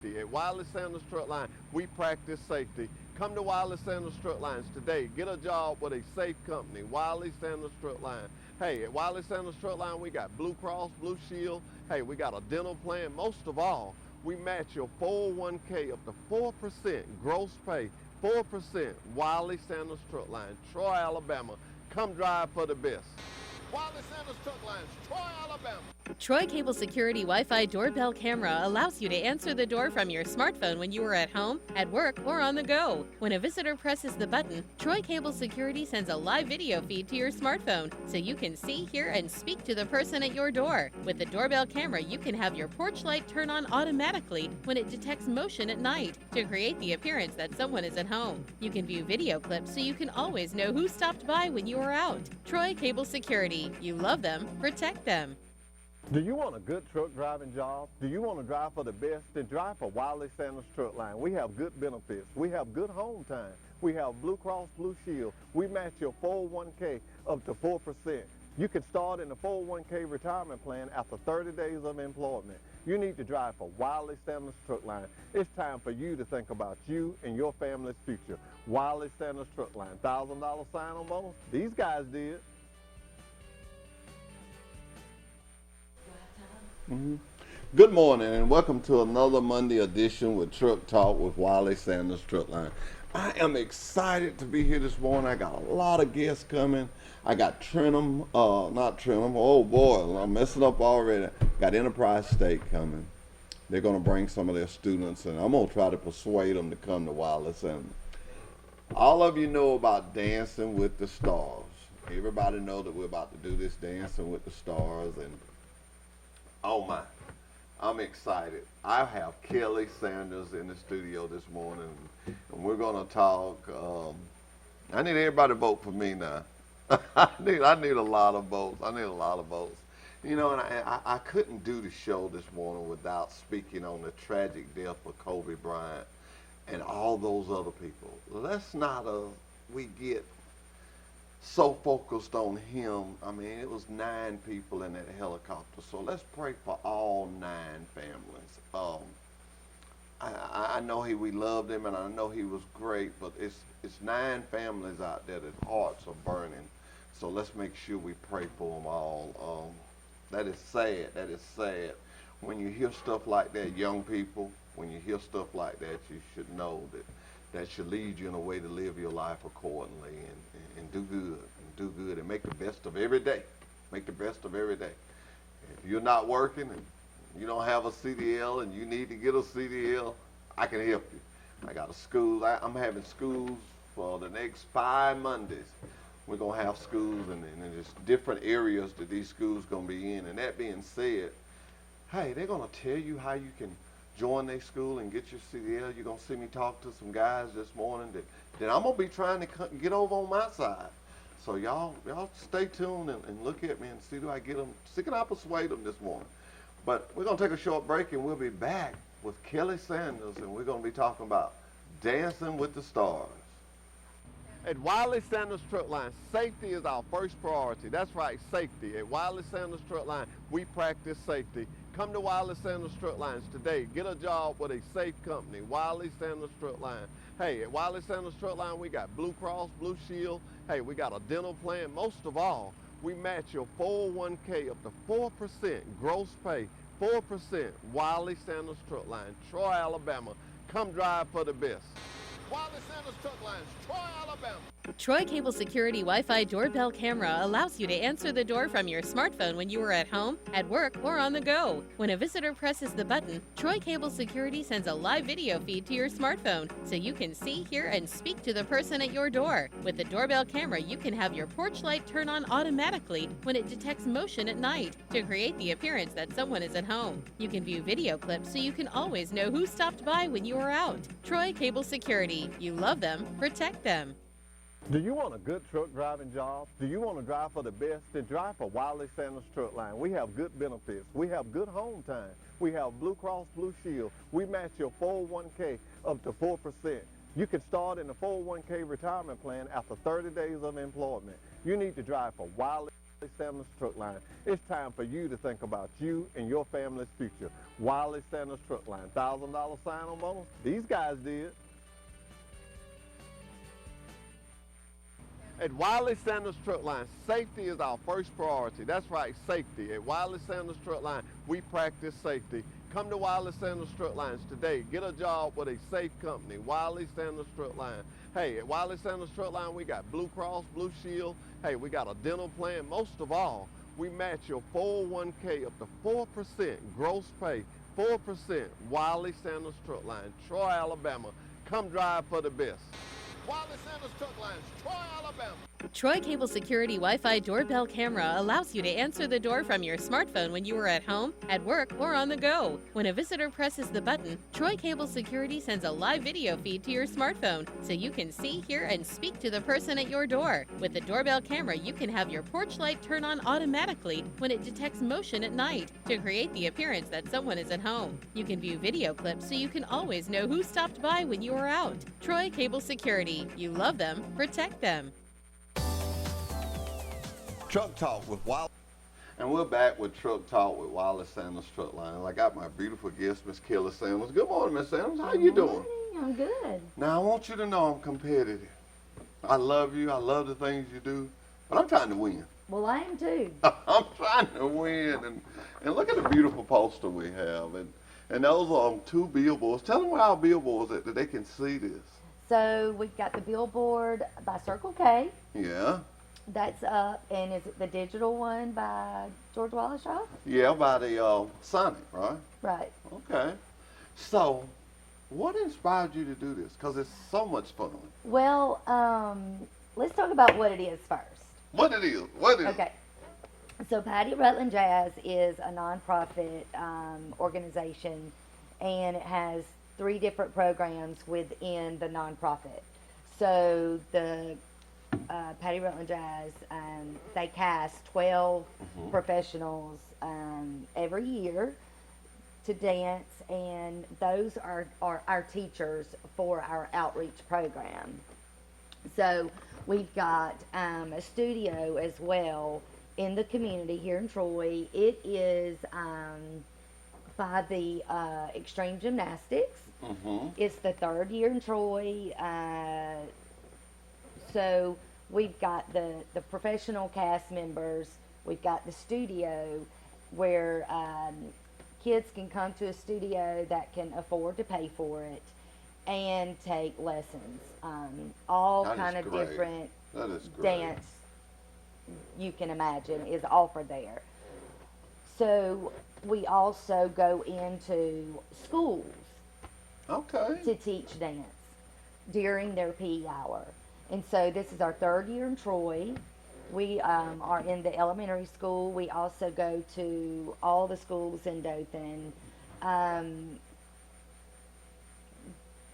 At Wiley Sanders Truck Line, we practice safety. Come to Wiley Sanders Truck Lines today. Get a job with a safe company, Wiley Sanders Truck Line. Hey, at Wiley Sanders Truck Line, we got Blue Cross, Blue Shield. Hey, we got a dental plan. Most of all, we match your 401k up to 4% gross pay, 4%. Wiley Sanders Truck Line, Troy, Alabama. Come drive for the best. Wiley Sanders Truck Lines, Troy, Alabama. Troy Cable Security Wi-Fi doorbell camera allows you to answer the door from your smartphone when you are at home, at work, or on the go. When a visitor presses the button, Troy Cable Security sends a live video feed to your smartphone so you can see, hear, and speak to the person at your door. With the doorbell camera, you can have your porch light turn on automatically when it detects motion at night to create the appearance that someone is at home. You can view video clips so you can always know who stopped by when you are out. Troy Cable Security. You love them, protect them. Do you want a good truck driving job? Do you want to drive for the best? Then drive for Wiley Sanders Truck Line. We have good benefits. We have good home time. We have Blue Cross Blue Shield. We match your 401k up to 4%. You can start in the 401k retirement plan after 30 days of employment. You need to drive for Wiley Sanders Truck Line. It's time for you to think about you and your family's future. Wiley Sanders Truck Line. $1,000 sign-on bonus? These guys did. Good morning and welcome to another Monday edition with Truck Talk with Wiley Sanders Truck Line. I am excited to be here this morning. I got a lot of guests coming. I got not Trenum, oh boy, I'm messing up already. Got Enterprise State coming. They're going to bring some of their students and I'm going to try to persuade them to come to Wiley Sanders. All of you know about Dancing with the Stars. Everybody know that we're about to do this Dancing with the Stars, and oh my, I'm excited. I have Kelly Sanders in the studio this morning, and we're gonna talk. I need everybody to vote for me now. I need a lot of votes. I need a lot of votes. You know, and I couldn't do the show this morning without speaking on the tragic death of Kobe Bryant and all those other people. Let's not we get so focused on him. I mean, it was 9 people in that helicopter. So let's pray for all 9 families. I know we loved him, and I know he was great, but it's 9 families out there that hearts are burning. So let's make sure we pray for them all. That is sad. That is sad. When you hear stuff like that, young people, when you hear stuff like that, you should know that should lead you in a way to live your life accordingly and do good and make the best of every day. Make the best of every day. If you're not working and you don't have a CDL and you need to get a CDL, I can help you. I got a school. I'm having schools for the next 5 Mondays. We're going to have schools and just different areas that these schools going to be in. And that being said, hey, they're going to tell you how you can join their school and get your CDL. You're going to see me talk to some guys this morning that I'm going to be trying to get over on my side. So y'all stay tuned and look at me and see I can I persuade them this morning. But we're going to take a short break and we'll be back with Kelly Sanders, and we're going to be talking about Dancing with the Stars. At Wiley Sanders Truck Line, safety is our first priority. That's right, safety. At Wiley Sanders Truck Line, we practice safety. Come to Wiley Sanders Truck Lines today. Get a job with a safe company, Wiley Sanders Truck Line. Hey, at Wiley Sanders Truck Line, we got Blue Cross, Blue Shield. Hey, we got a dental plan. Most of all, we match your 401k up to 4% gross pay, 4%. Wiley Sanders Truck Line, Troy, Alabama. Come drive for the best. Wiley Sanders Truck Lines, Troy, Alabama. Troy Cable Security Wi-Fi doorbell camera allows you to answer the door from your smartphone when you are at home, at work, or on the go. When a visitor presses the button, Troy Cable Security sends a live video feed to your smartphone so you can see, hear, and speak to the person at your door. With the doorbell camera, you can have your porch light turn on automatically when it detects motion at night to create the appearance that someone is at home. You can view video clips so you can always know who stopped by when you are out. Troy Cable Security. You love them, protect them. Do you want a good truck driving job? Do you want to drive for the best? Then drive for Wiley Sanders Truck Line. We have good benefits. We have good home time. We have Blue Cross Blue Shield. We match your 401k up to 4%. You can start in the 401k retirement plan after 30 days of employment. You need to drive for Wiley Sanders Truck Line. It's time for you to think about you and your family's future. Wiley Sanders Truck Line. $1,000 sign-on bonus? These guys did. At Wiley Sanders Truck Line, safety is our first priority. That's right, safety. At Wiley Sanders Truck Line, we practice safety. Come to Wiley Sanders Truck Lines today. Get a job with a safe company, Wiley Sanders Truck Line. Hey, at Wiley Sanders Truck Line, we got Blue Cross, Blue Shield. Hey, we got a dental plan. Most of all, we match your 401k up to 4% gross pay, 4%. Wiley Sanders Truck Line, Troy, Alabama. Come drive for the best. Wiley Sanders Truck Lines, Troy, Alabama. Troy Cable Security Wi-Fi doorbell camera allows you to answer the door from your smartphone when you are at home, at work, or on the go. When a visitor presses the button, Troy Cable Security sends a live video feed to your smartphone so you can see, hear, and speak to the person at your door. With the doorbell camera, you can have your porch light turn on automatically when it detects motion at night to create the appearance that someone is at home. You can view video clips so you can always know who stopped by when you are out. Troy Cable Security. You love them, protect them. Truck Talk with Wiley. And we're back with Truck Talk with Wiley Sanders Truck Line. I got my beautiful guest, Miss Kelly Sanders. Good morning, Miss Sanders. How you doing? I'm good. Now, I want you to know I'm competitive. I love you. I love the things you do. But I'm trying to win. Well, I am too. I'm trying to win. And look at the beautiful poster we have. And those are 2 billboards. Tell them where our billboards at that they can see this. So we've got the billboard by Circle K. Yeah. That's up. And is it the digital one by George Wallace Shaw? Yeah, by the Sonic, right? Right. Okay. So, what inspired you to do this? Because it's so much fun. Well, let's talk about what it is first. What it is? What is? Okay. So Patty Rutland Jazz is a nonprofit organization, and it has 3 different programs within the nonprofit. So the Patty Rutland Jazz, they cast 12 professionals every year to dance, and those are our teachers for our outreach program. So we've got a studio as well in the community here in Troy. It is by the Extreme Gymnastics. It's the 3rd year in Troy. So we've got the professional cast members. We've got the studio where kids can come to a studio that can afford to pay for it and take lessons. All kind of different dance you can imagine is offered there. So we also go into schools to teach dance during their PE hour. And so this is our 3rd year in Troy. We are in the elementary school. We also go to all the schools in Dothan.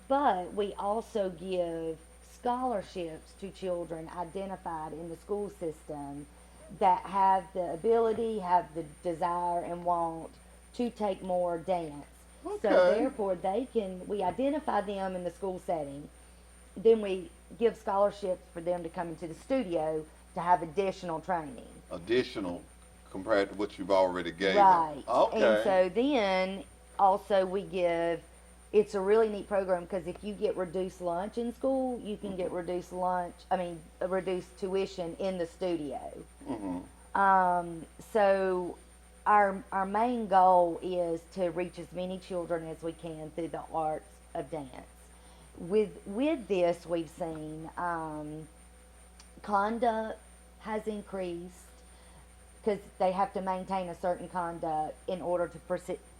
But we also give scholarships to children identified in the school system that have the ability, have the desire and want to take more dance. So therefore we identify them in the school setting. Then we give scholarships for them to come into the studio to have additional training. Additional compared to what you've already gave Right. them. Okay. And so then also we give, it's a really neat program because if you get reduced lunch in school, you can get reduced tuition in the studio. So our main goal is to reach as many children as we can through the arts of dance. With this, we've seen conduct has increased because they have to maintain a certain conduct in order to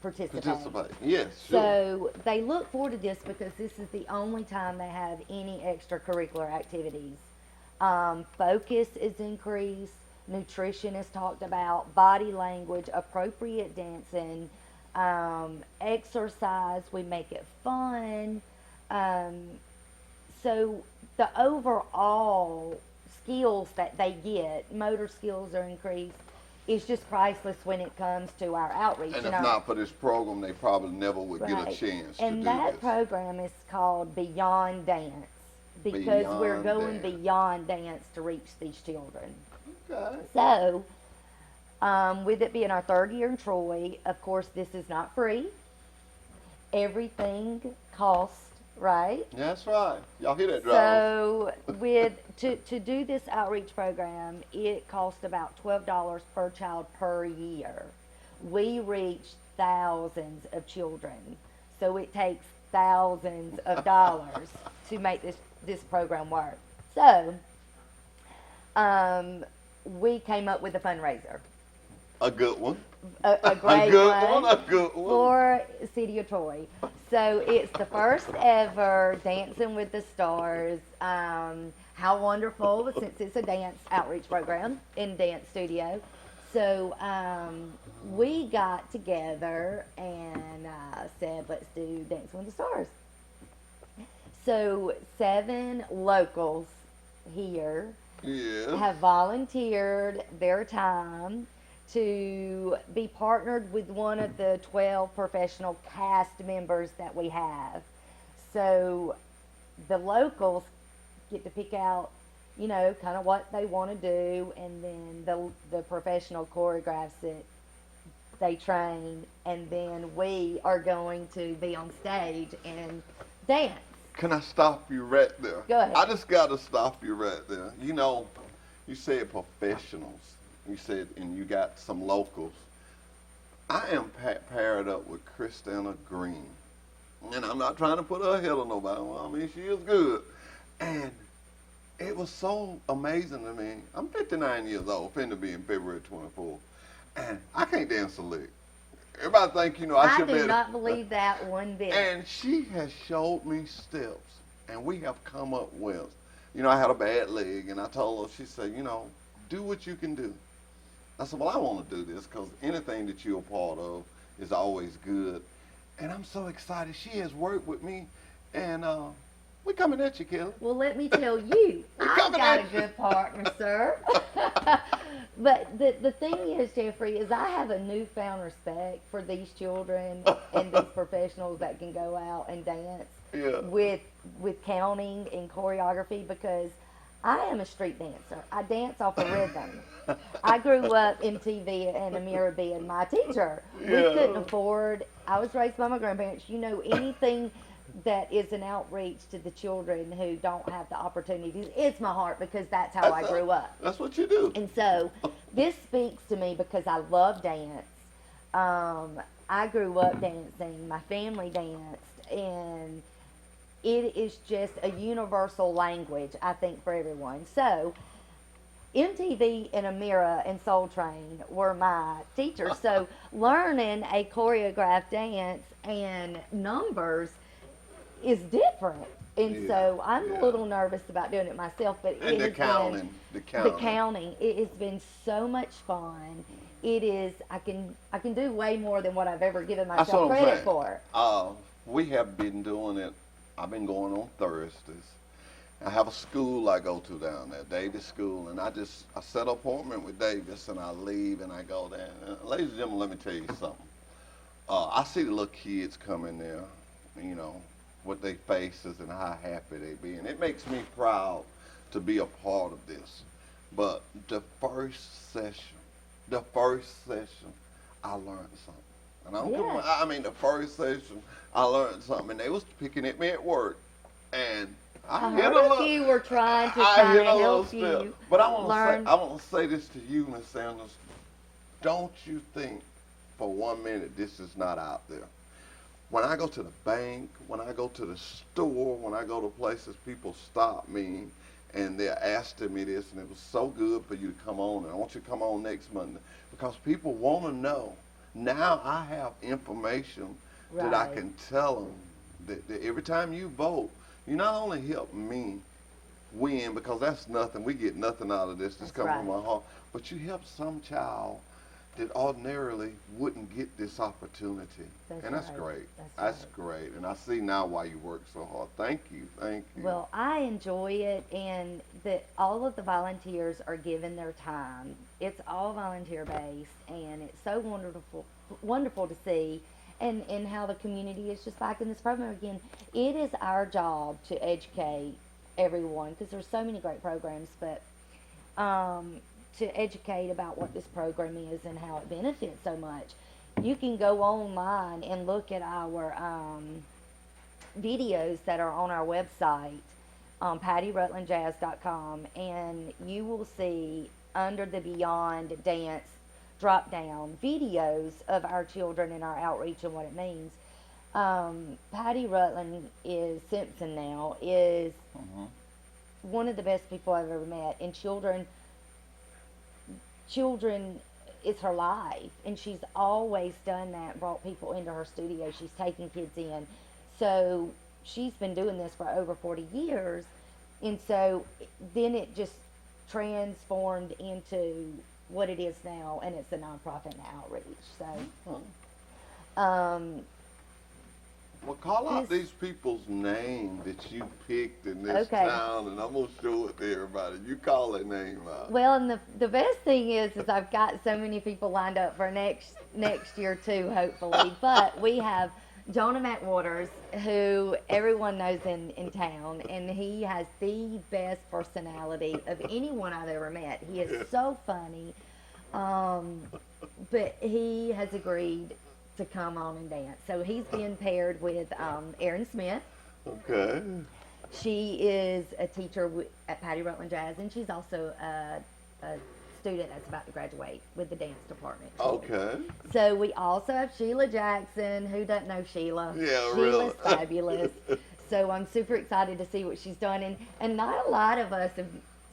participate. Yes, sure. So they look forward to this because this is the only time they have any extracurricular activities. Focus is increased. Nutrition is talked about. Body language, appropriate dancing, exercise. We make it fun. So the overall skills that they get, motor skills are increased. It's just priceless when it comes to our outreach. And if not for this program, they probably never would get a chance to do this. And that program is called Beyond Dance because we're going beyond dance to reach these children. Okay. So With it being our third year in Troy, of course, this is not free. Everything costs, right? That's right. Y'all hear that, drivers? So to do this outreach program, it costs about $12 per child per year. We reach thousands of children, so it takes thousands of dollars to make this program work. So we came up with a fundraiser. A good one. A great A good one. for City of Troy. So it's the first ever Dancing with the Stars. How wonderful, since it's a dance outreach program in dance studio. So we got together and said, let's do Dancing with the Stars. So 7 locals here Yeah. have volunteered their time to be partnered with one of the 12 professional cast members that we have. So the locals get to pick out, you know, kind of what they want to do, and then the professional choreographs it, they train, and then we are going to be on stage and dance. Can I stop you right there? Go ahead. I just got to stop you right there. You know, you said professionals. You said, and you got some locals. I am paired up with Christina Green. And I'm not trying to put her ahead of nobody. Well, I mean, she is good. And it was so amazing to me. I'm 59 years old, finna be in February 24th. And I can't dance a lick. Everybody think, you know, I should be. I do not believe that one bit. And she has showed me steps, and we have come up with, you know, I had a bad leg, and I told her, she said, you know, do what you can do. I said, well, I want to do this because anything that you're a part of is always good. And I'm so excited. She has worked with me, and we're coming at you, Kelly. Well, let me tell you, I've coming got a at you. good partner, sir. But the thing is, Jeffrey, is I have a newfound respect for these children and these professionals that can go out and dance Yeah. with counting and choreography, because I am a street dancer. I dance off a rhythm. I grew up MTV and Amira being my teacher. We Yeah. couldn't afford. I was raised by my grandparents. You know, anything that is an outreach to the children who don't have the opportunities, it's my heart, because that's how I grew up. That's what you do. And so this speaks to me because I love dance. I grew up dancing. My family danced, and it is just a universal language, I think, for everyone. So MTV and Amira and Soul Train were my teachers. So learning a choreographed dance and numbers is different. And so I'm a little nervous about doing it myself, but And the it has counting. been the counting. It has been so much fun. It is. I can do way more than what I've ever given That's myself what I'm credit saying. for. We have been doing it. I've been going on Thursdays. I have a school I go to down there, Davis School, and I set an appointment with Davis, and I leave and I go there. Ladies and gentlemen, let me tell you something. I see the little kids come in there, you know, with their faces and how happy they be, and it makes me proud to be a part of this. But the first session, I learned something. And I don't Yeah. I mean, the first session, I learned something, and they was picking at me at work, and I hit heard a a little. few were trying to I kind hit of a little help step. you But I want learn. to say this to you, Miss Sanders. Don't you think for 1 minute this is not out there? When I go to the bank, when I go to the store, when I go to places, people stop me and they're asking me this, and it was so good for you to come on, and I want you to come on next Monday, because people want to know. Now I have information that I Right. can tell them that every time you vote, you not only help me win, because that's nothing, we get nothing out of this, That's coming right. from my heart, but you help some child that ordinarily wouldn't get this opportunity. That's And that's right. great. That's right. Great. And I see now why you work so hard. Thank you. Well, I enjoy it, and all of the volunteers are given their time. It's all volunteer based, and it's so wonderful to see, and how the community is just liking this program again. It is our job to educate everyone, because there's so many great programs, but to educate about what this program is and how it benefits so much, you can go online and look at our videos that are on our website, PattyRutlandJazz.com, and you will see under the Beyond Dance drop down videos of our children and our outreach and what it means. Patty Rutland is Simpson now is one of the best people I've ever met, and children is her life, and she's always done that, brought people into her studio. She's taken kids in, so she's been doing this for over 40 years, and so then it just transformed into what it is now, and it's a nonprofit and outreach. So well, call out these people's name that you picked in this town, and I'm going to show it to everybody. You call their name out. Well, and the best thing is I've got so many people lined up for next year too, hopefully. But we have Jonah McWaters, who everyone knows in town, and he has the best personality of anyone I've ever met. He is so funny, but he has agreed to come on and dance. So he's being paired with Erin Smith. Okay. She is a teacher at Patty Rutland Jazz, and she's also a student that's about to graduate with the dance department. Okay. So we also have Sheila Jackson. Who doesn't know Sheila? Yeah, Sheila's really. fabulous. So I'm super excited to see what she's done, and not a lot of us have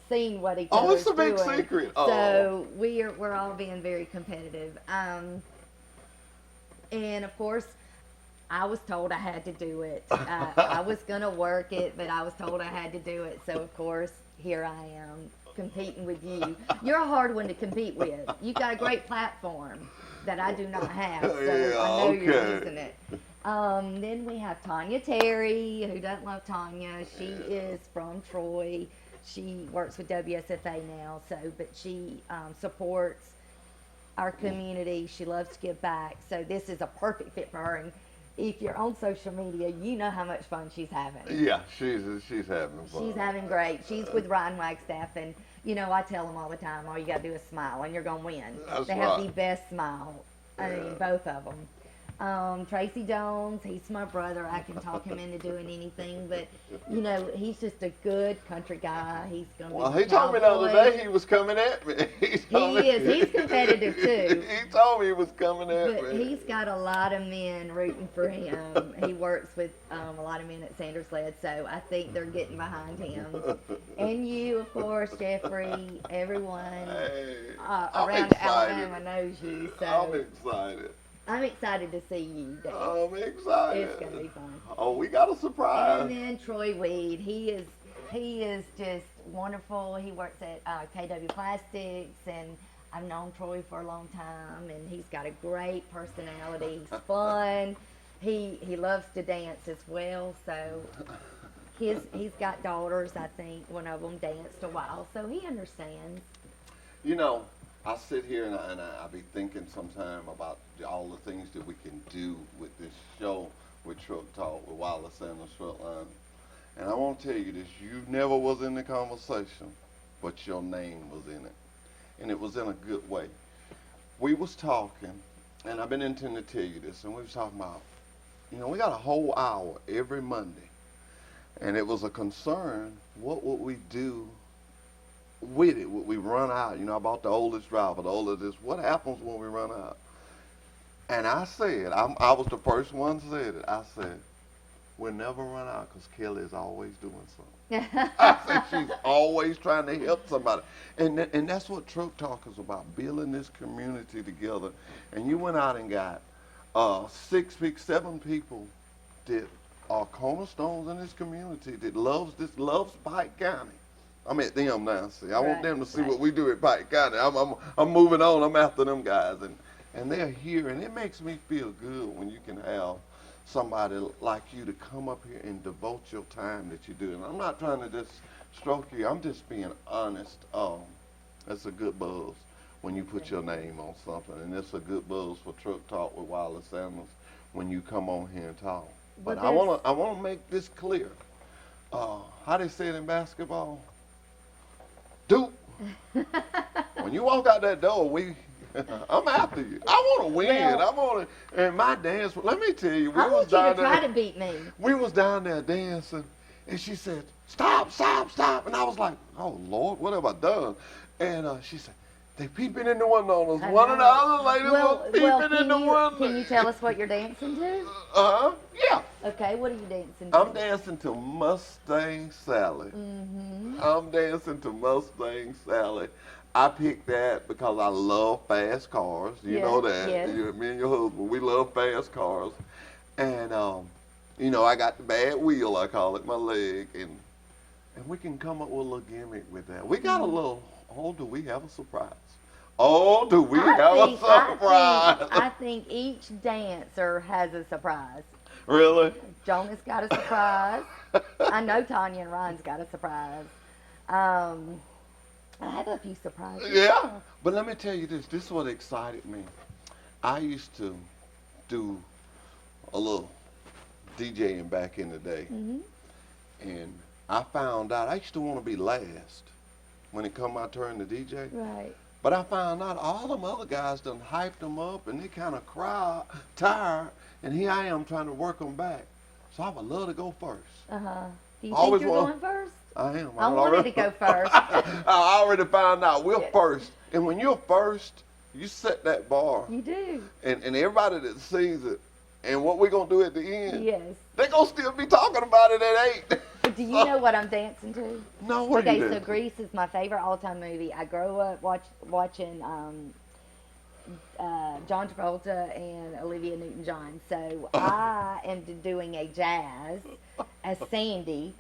seen what each other's doing. Oh, it's a big secret. So we're all being very competitive. And of course, I was told I had to do it. I was gonna work it, but I was told I had to do it. So of course, here I am competing with you. You're a hard one to compete with. You got a great platform that I do not have, so Yeah, I know you're okay. using it. Then we have Tanya Terry. Who doesn't love Tanya? She is from Troy. She works with WSFA now, but she supports our community. She loves to give back, so this is a perfect fit for her. And if you're on social media, you know how much fun she's having. Yeah, she's having fun. She's having great. She's with Ryan Wagstaff, and I tell them all the time, all you gotta do is smile, and you're gonna win. That's they have right. the best smile. I mean, both of them. Tracy Jones, he's my brother. I can talk him into doing anything, but he's just a good country guy. He's gonna Well, be he told me the other day he was coming at me. He's competitive too. He told me he was coming at But me. he's got a lot of men rooting for him. He works with a lot of men at Sanders Led, so I think they're getting behind him. And you, of course, Jeffrey, everyone Hey, around excited. Alabama knows you. So I'm excited. I'm excited to see you, Dave. I'm excited. It's gonna be fun. Oh, we got a surprise. And then Troy Weed, he is just wonderful. He works at KW Plastics, and I've known Troy for a long time, and he's got a great personality. He's fun. He loves to dance as well. So he's got daughters. I think one of them danced a while, so he understands. I sit here and I be thinking sometime about all the things that we can do with this show with Truck Talk with Wallace Sanders Truck Line. And I want to tell you this, you never was in the conversation, but your name was in it. And it was in a good way. We was talking, and I've been intending to tell you this, and we was talking about, we got a whole hour every Monday. And it was a concern, what would we do with it? Would we run out? About the oldest driver, the oldest this. What happens when we run out? And I said, I was the first one that said it. I said, we'll never run out because Kelly is always doing something. I said, she's always trying to help somebody. And that's what Truck Talk is about, building this community together. And you went out and got 7 people that are cornerstones in this community that loves Pike County. I'm at them now. See, I want them to see what we do at Pike County. I'm moving on. I'm after them guys, and they're here, and it makes me feel good when you can have somebody like you to come up here and devote your time that you do. And I'm not trying to just stroke you. I'm just being honest. That's a good buzz when you put your name on something, and it's a good buzz for Truck Talk with Wallace Sanders when you come on here and talk. But I wanna make this clear. How they say it in basketball? Duke. When you walk out that door, I'm after you. I want to win. Well, And my dance. Let me tell you, we I was want you down to try there. to beat me. We was down there dancing, and she said, "Stop, stop, stop!" And I was like, "Oh Lord, what have I done?" And she said, "They peeping in the window on us. I One of the know. other ladies was peeping in the window." Can you tell us what you're dancing to? Yeah. Okay, what are you dancing to? I'm dancing to Mustang Sally. Mm-hmm. I'm dancing to Mustang Sally. I picked that because I love fast cars. You know that. Yes. Me and your husband, we love fast cars. And, you know, I got the bad wheel, I call it, my leg. And we can come up with a little gimmick with that. We got a little, do we have a surprise? Oh, do we have a surprise? I think each dancer has a surprise. Really? Jonas got a surprise. I know Tanya and Ryan's got a surprise. I have a few surprises. Yeah, but let me tell you this. This is what excited me. I used to do a little DJing back in the day. Mm-hmm. And I found out I used to want to be last when it come my turn to DJ. Right. But I found out all them other guys done hyped them up and they kind of tired. And here I am trying to work them back. So I would love to go first. Uh-huh. Do you Always think you're want- going first? I am. I wanted to go first. I already found out. We're Yeah. first. And when you're first, you set that bar. You do. And everybody that sees it, and what we're going to do at the end, Yes. they're going to still be talking about it at 8. But do you know what I'm dancing to? No, what Okay, do you so do? Grease is my favorite all-time movie. I grew up watching John Travolta and Olivia Newton-John. So I am doing a jazz as Sandy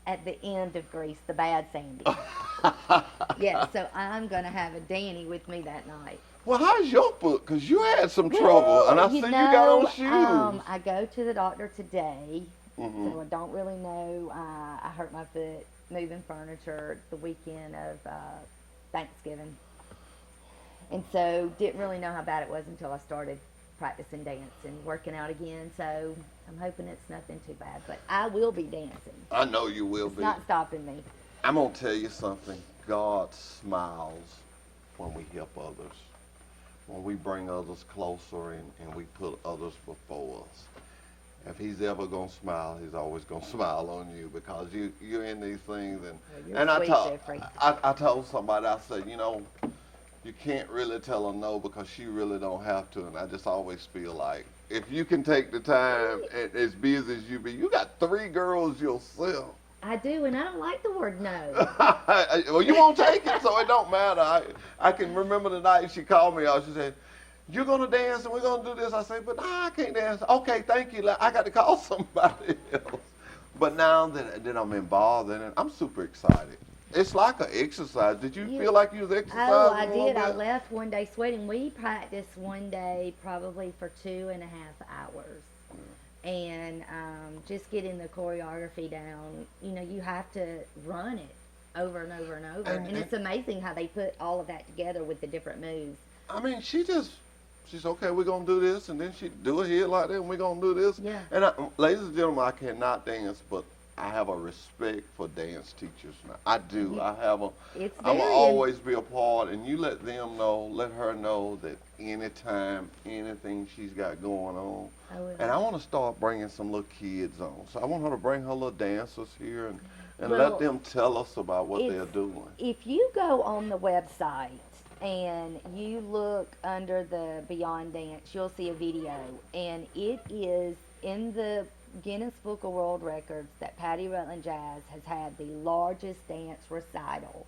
at the end of Grease, the bad Sandy. Yeah, so I'm going to have a Danny with me that night. Well, how's your foot? Because you had some trouble, and I see you got on shoes. I go to the doctor today, Mhm. so I don't really know. I hurt my foot moving furniture the weekend of Thanksgiving. And so didn't really know how bad it was until I started practicing dance and working out again. So I'm hoping it's nothing too bad, but I will be dancing. I know you will It's be. not stopping me. I'm going to tell you something. God smiles when we help others, when we bring others closer and we put others before us. If he's ever going to smile, he's always going to smile on you because you're in these things. You're And sweet, Jeffrey. I told somebody, I said, you know, you can't really tell her no because she really don't have to. And I just always feel like if you can take the time and as busy as you be, you got 3 girls yourself. I do, and I don't like the word no. Well, you won't take it, so it don't matter. I can remember the night she called me out. She said, "You're gonna dance and we're gonna do this." I said, "But I can't dance." Okay, thank you. I got to call somebody else. But now that I'm involved in it, I'm super excited. It's like an exercise. Did you feel like you was exercising? Oh, I a little did. I bit? left one day sweating. We practiced one day probably for 2.5 hours. And just getting the choreography down, you know, you have to run it over and over and over. And it's amazing how they put all of that together with the different moves. I mean, she's okay, we're going to do this, and then she do it here like that, and we're going to do this. Yeah. And ladies and gentlemen, I cannot dance, but I have a respect for dance teachers now. I do. I have a. It's I'm very always be a part, and you let them know, let her know that anytime, anything she's got going on. I will. And I want to start bringing some little kids on. So I want her to bring her little dancers here and Well, let them tell us about what they're it's- doing. If you go on the website and you look under the Beyond Dance, you'll see a video, and it is in the Guinness Book of World Records that Patty Rutland Jazz has had the largest dance recital.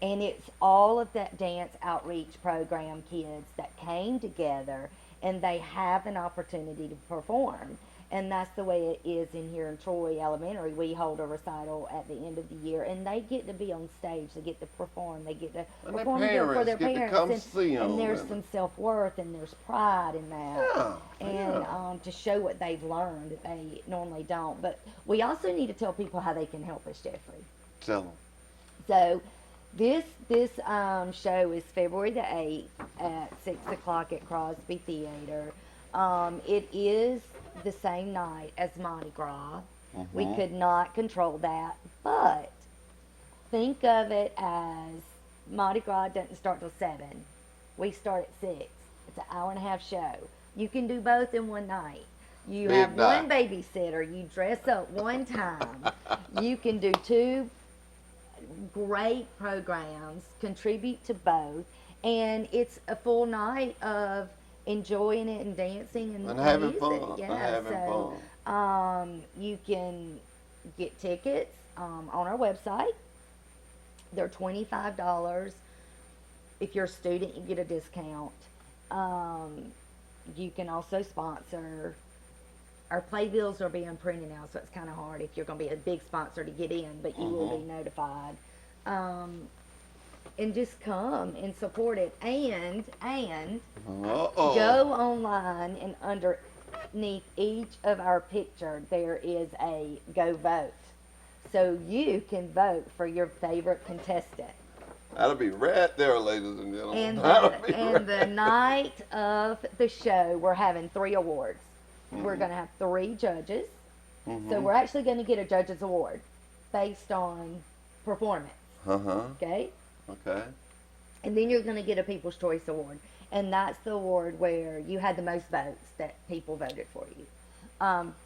And it's all of that dance outreach program kids that came together, and they have an opportunity to perform. And that's the way it is in here in Troy Elementary. We hold a recital at the end of the year, and they get to be on stage. They get to perform. They get to And their perform for their parents get to parents. come and, see 'em and there's and- some self-worth, and there's pride in that. Yeah, And to show what they've learned that they normally don't. But we also need to tell people how they can help us, Jeffrey. Tell them. So this show is February the 8th at 6 o'clock at Crosby Theater. It is the same night as Mardi Gras. We could not control that, but think of it as Mardi Gras doesn't start till 7. We start at 6. It's an hour and a half show. You can do both in one night. You Big have one night. babysitter. You dress up one time. You can do 2 great programs, contribute to both, and it's a full night of enjoying it and dancing and having music. fun. Yeah, And having so you can get tickets on our website. They're $25. If you're a student, you get a discount. You can also sponsor. Our playbills are being printed now, so it's kind of hard if you're going to be a big sponsor to get in, but you will be notified. And just come and support it. And Uh-oh. go online, and underneath each of our picture, there is a go vote. So you can vote for your favorite contestant. That'll be right there, ladies and gentlemen. And That'll be the night of the show, we're having 3 awards. We're going to have 3 judges. So we're actually going to get a judge's award based on performance. Uh-huh. Okay? Okay. And then you're going to get a People's Choice Award. And that's the award where you had the most votes that people voted for you.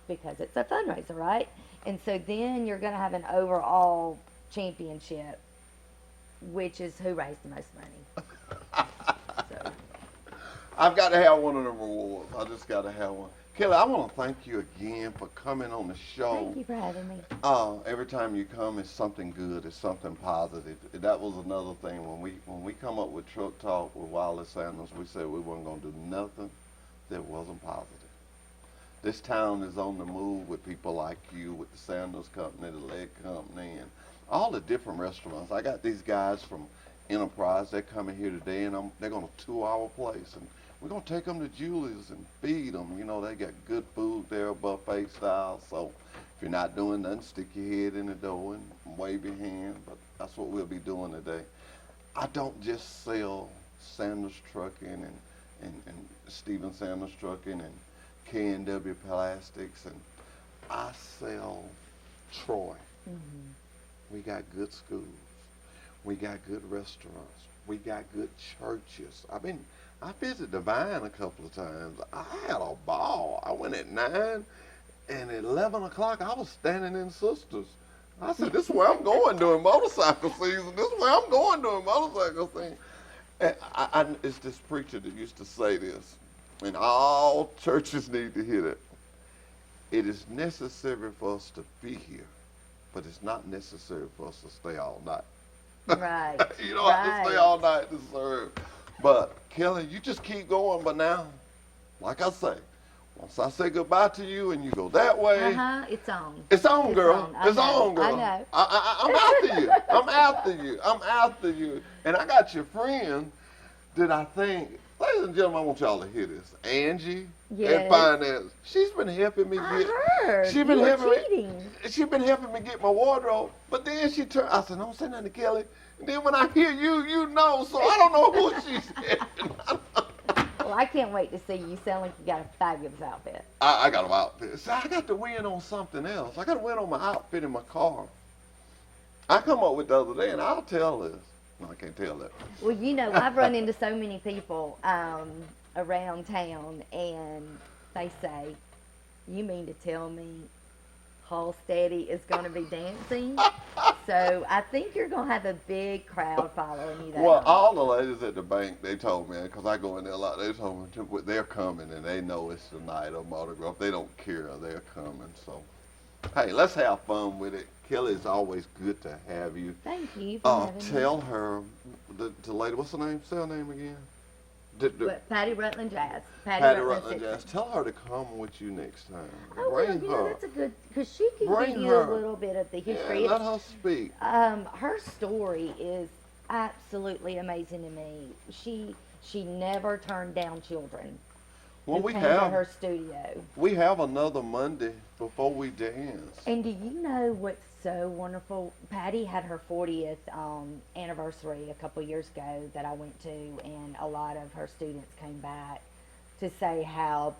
Because it's a fundraiser, right? And so then you're going to have an overall championship, which is who raised the most money. So, I've got to have one of them awards. I just got to have one. Kelly, I want to thank you again for coming on the show. thank you for having me. Every time you come, it's something good. It's something positive. That was another thing when we come up with Truck Talk with Wally Sanders. We said we weren't going to do nothing that wasn't positive. This town is on the move with people like you, with the Sanders Company, the Lead Company, and all the different restaurants. I got these guys from Enterprise. They're coming here today, and they're going to tour our place, and we're going to take them to Julie's and feed them. You know, they got good food there, buffet style. So if you're not doing nothing, stick your head in the door and wave your hand. But that's what we'll be doing today. I don't just sell Sanders Trucking and Stephen Sanders Trucking and K&W Plastics, and I sell Troy. We got good schools. We got good restaurants. We got good churches. I visited Divine a couple of times. I had a ball. I went at 9, and at 11 o'clock, I was standing in Sisters. I said, this is where I'm going during motorcycle season. This is where I'm going during motorcycle season. And it's this preacher that used to say this, and all churches need to hear it. It is necessary for us to be here, but it's not necessary for us to stay all night. Right. You don't have to stay all night to serve. But Kelly, you just keep going. But now, like I say, once I say goodbye to you and you go that way, It's on. it's on, girl. on. It's on, girl. I know. I'm after you. I'm after you. I'm after you. And I got your friend that I think, ladies and gentlemen, I want y'all to hear this. Angie Yes. in finance. She's been helping me I get. heard. She's been you were helping me. cheating. She's been helping me get my wardrobe. But then she turned. I said, don't say nothing to Kelly. And then when I hear you, you know. So I don't know who she said. Well, I can't wait to see you. You sound like you got a fabulous outfit. I got an outfit. So I got to win on something else. I got to win on my outfit in my car. I come up with the other day, and I'll tell this. No, I can't tell that. Well, you know, I've run into so many people around town, and they say, you mean to tell me Hall Steady is going to be dancing? So I think you're going to have a big crowd following you there. Well, all the ladies at the bank, they told me, because I go in there a lot, they told me they're coming, and they know it's the night of Mardi Gras. If they don't care, they're coming. So, hey, let's have fun with it. Kelly, it's always good to have you. Thank you for having me. Tell her, the lady, what's her name? Say her name again. Patty Rutland Jazz. Patty Rutland Jazz. Tell her to come with you next time. Oh, Bring well, you know, her. that's a good, because she can Bring give you her. a little bit of the history. Yeah, let her speak. Her story is absolutely amazing to me. She never turned down children. Well, who we came to her have studio. we have another Monday before we dance. And do you know what's so wonderful? Patty had her 40th anniversary a couple years ago that I went to, and a lot of her students came back to say how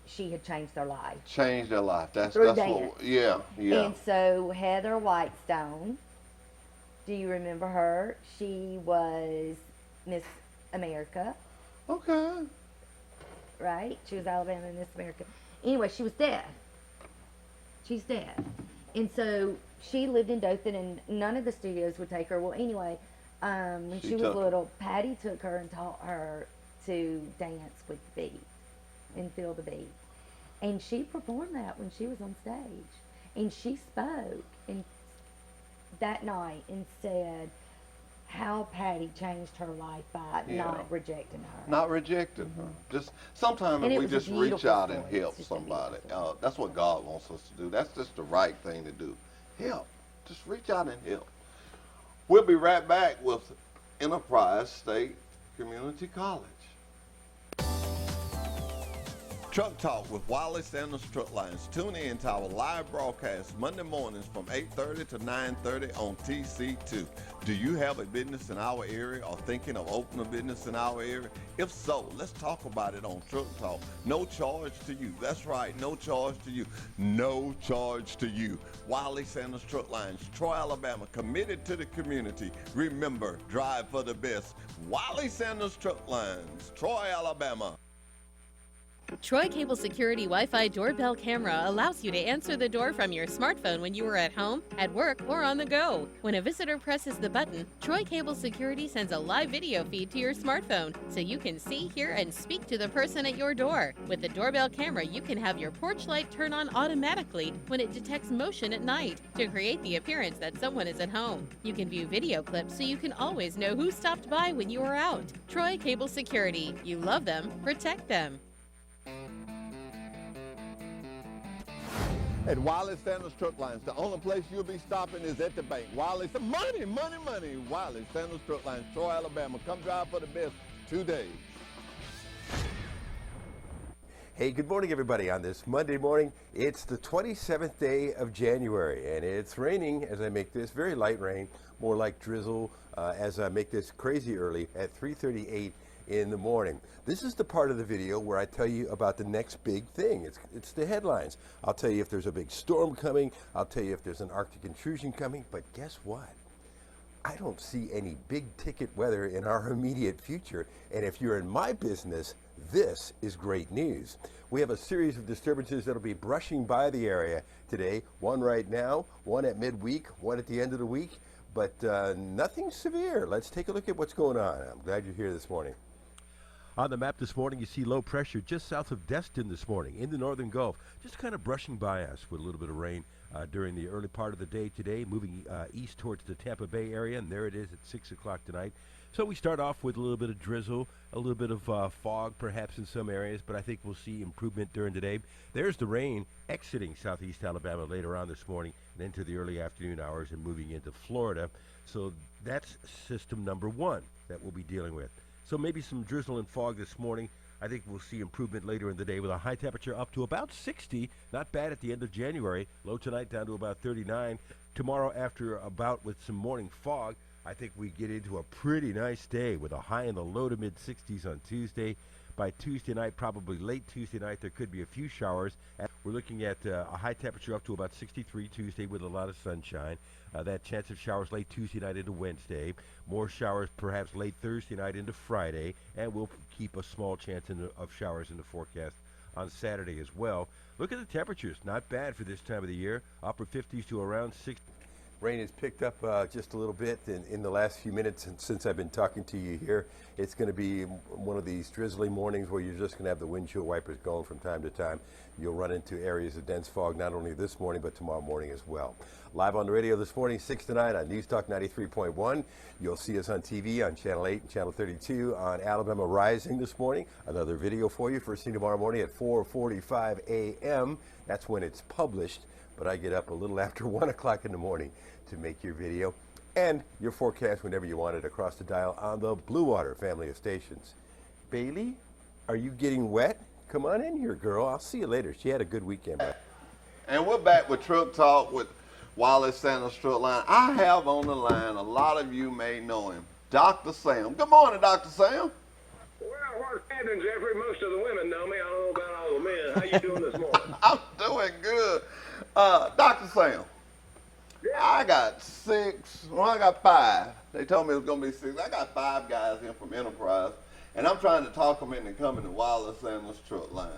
she had changed their life. Changed their life. That's Through what. dance. Yeah. And so Heather Whitestone Do you remember her? She was Miss America, Okay. right? She was Alabama Miss America. Anyway, she was deaf. She's deaf. And so she lived in Dothan, and none of the studios would take her. Well, anyway, when She she was took her. little, Patty took her and taught her to dance with the beat and feel the beat. And she performed that when she was on stage. And she spoke that night and said how Patty changed her life by Yeah. not rejecting her. Not rejecting her. Just sometimes And if it we was a just reach beautiful out and story. help It's just a somebody, beautiful story. that's what God wants us to do. That's just the right thing to do. Help. Just reach out and help. We'll be right back with Enterprise State Community College. Truck Talk with Wiley Sanders Truck Lines. Tune in to our live broadcast Monday mornings from 8:30 to 9:30 on TC2. Do you have a business in our area or thinking of opening a business in our area? If so, let's talk about it on Truck Talk. No charge to you. That's right, no charge to you. No charge to you. Wiley Sanders Truck Lines, Troy, Alabama, committed to the community. Remember, drive for the best. Wiley Sanders Truck Lines, Troy, Alabama. Troy Cable Security Wi-Fi doorbell camera allows you to answer the door from your smartphone when you are at home, at work, or on the go. When a visitor presses the button, Troy Cable Security sends a live video feed to your smartphone so you can see, hear, and speak to the person at your door. With the doorbell camera, you can have your porch light turn on automatically when it detects motion at night to create the appearance that someone is at home. You can view video clips so you can always know who stopped by when you are out. Troy Cable Security. You love them, protect them. At Wiley Sanders Truck Lines, the only place you'll be stopping is at the bank. Wiley, money, money, money. Wiley Sanders Truck Lines, Troy, Alabama. Come drive for the best today. Hey, good morning, everybody. On this Monday morning, it's the 27th day of January, and it's raining as I make this. Very light rain, more like drizzle as I make this crazy early at 3:38 in the morning. This is the part of the video where I tell you about the next big thing. It's the headlines. I'll tell you if there's a big storm coming. I'll tell you if there's an Arctic intrusion coming. But guess what? I don't see any big ticket weather in our immediate future. And if you're in my business, this is great news. We have a series of disturbances that'll be brushing by the area today. One right now, one at midweek, one at the end of the week, but nothing severe. Let's take a look at what's going on. I'm glad you're here this morning. On the map this morning, you see low pressure just south of Destin this morning in the northern Gulf, just kind of brushing by us with a little bit of rain during the early part of the day today, moving east towards the Tampa Bay area, and there it is at 6 o'clock tonight. So we start off with a little bit of drizzle, a little bit of fog perhaps in some areas, but I think we'll see improvement during the day. There's the rain exiting southeast Alabama later on this morning and into the early afternoon hours and moving into Florida. So that's system number one that we'll be dealing with. So maybe some drizzle and fog this morning. I think we'll see improvement later in the day with a high temperature up to about 60. Not bad at the end of January. Low tonight down to about 39. Tomorrow, after a bout with some morning fog, I think we get into a pretty nice day with a high in the low to mid 60s on Tuesday. By Tuesday night, probably late Tuesday night, there could be a few showers. We're looking at a high temperature up to about 63 Tuesday with a lot of sunshine. That chance of showers late Tuesday night into Wednesday. More showers perhaps late Thursday night into Friday. And we'll keep a small chance of showers in the forecast on Saturday as well. Look at the temperatures. Not bad for this time of the year. Upper 50s to around 60. Rain has picked up just a little bit in the last few minutes since I've been talking to you here. It's going to be one of these drizzly mornings where you're just going to have the windshield wipers going from time to time. You'll run into areas of dense fog not only this morning but tomorrow morning as well. Live on the radio this morning, 6 to 9 on News Talk 93.1. You'll see us on TV on Channel 8 and Channel 32 on Alabama Rising this morning. Another video for you first thing tomorrow morning at 4:45 a.m. That's when it's published. But I get up a little after 1 o'clock in the morning to make your video and your forecast whenever you want it across the dial on the Blue Water family of stations. Bailey, are you getting wet? Come on in here, girl. I'll see you later. She had a good weekend. And we're back with Truck Talk with Wiley Sanders Truck Line. I have on the line, a lot of you may know him, Dr. Sam. Good morning, Dr. Sam. Well, what's happening, Jeffrey? Most of the women know me. I don't know about all the men. How you doing this morning? I'm doing good. Dr. Sam, I got 6. Well, I got 5. They told me it was gonna be 6. I got 5 guys in from Enterprise, and I'm trying to talk them into coming to Wallace Sanders Truck Line.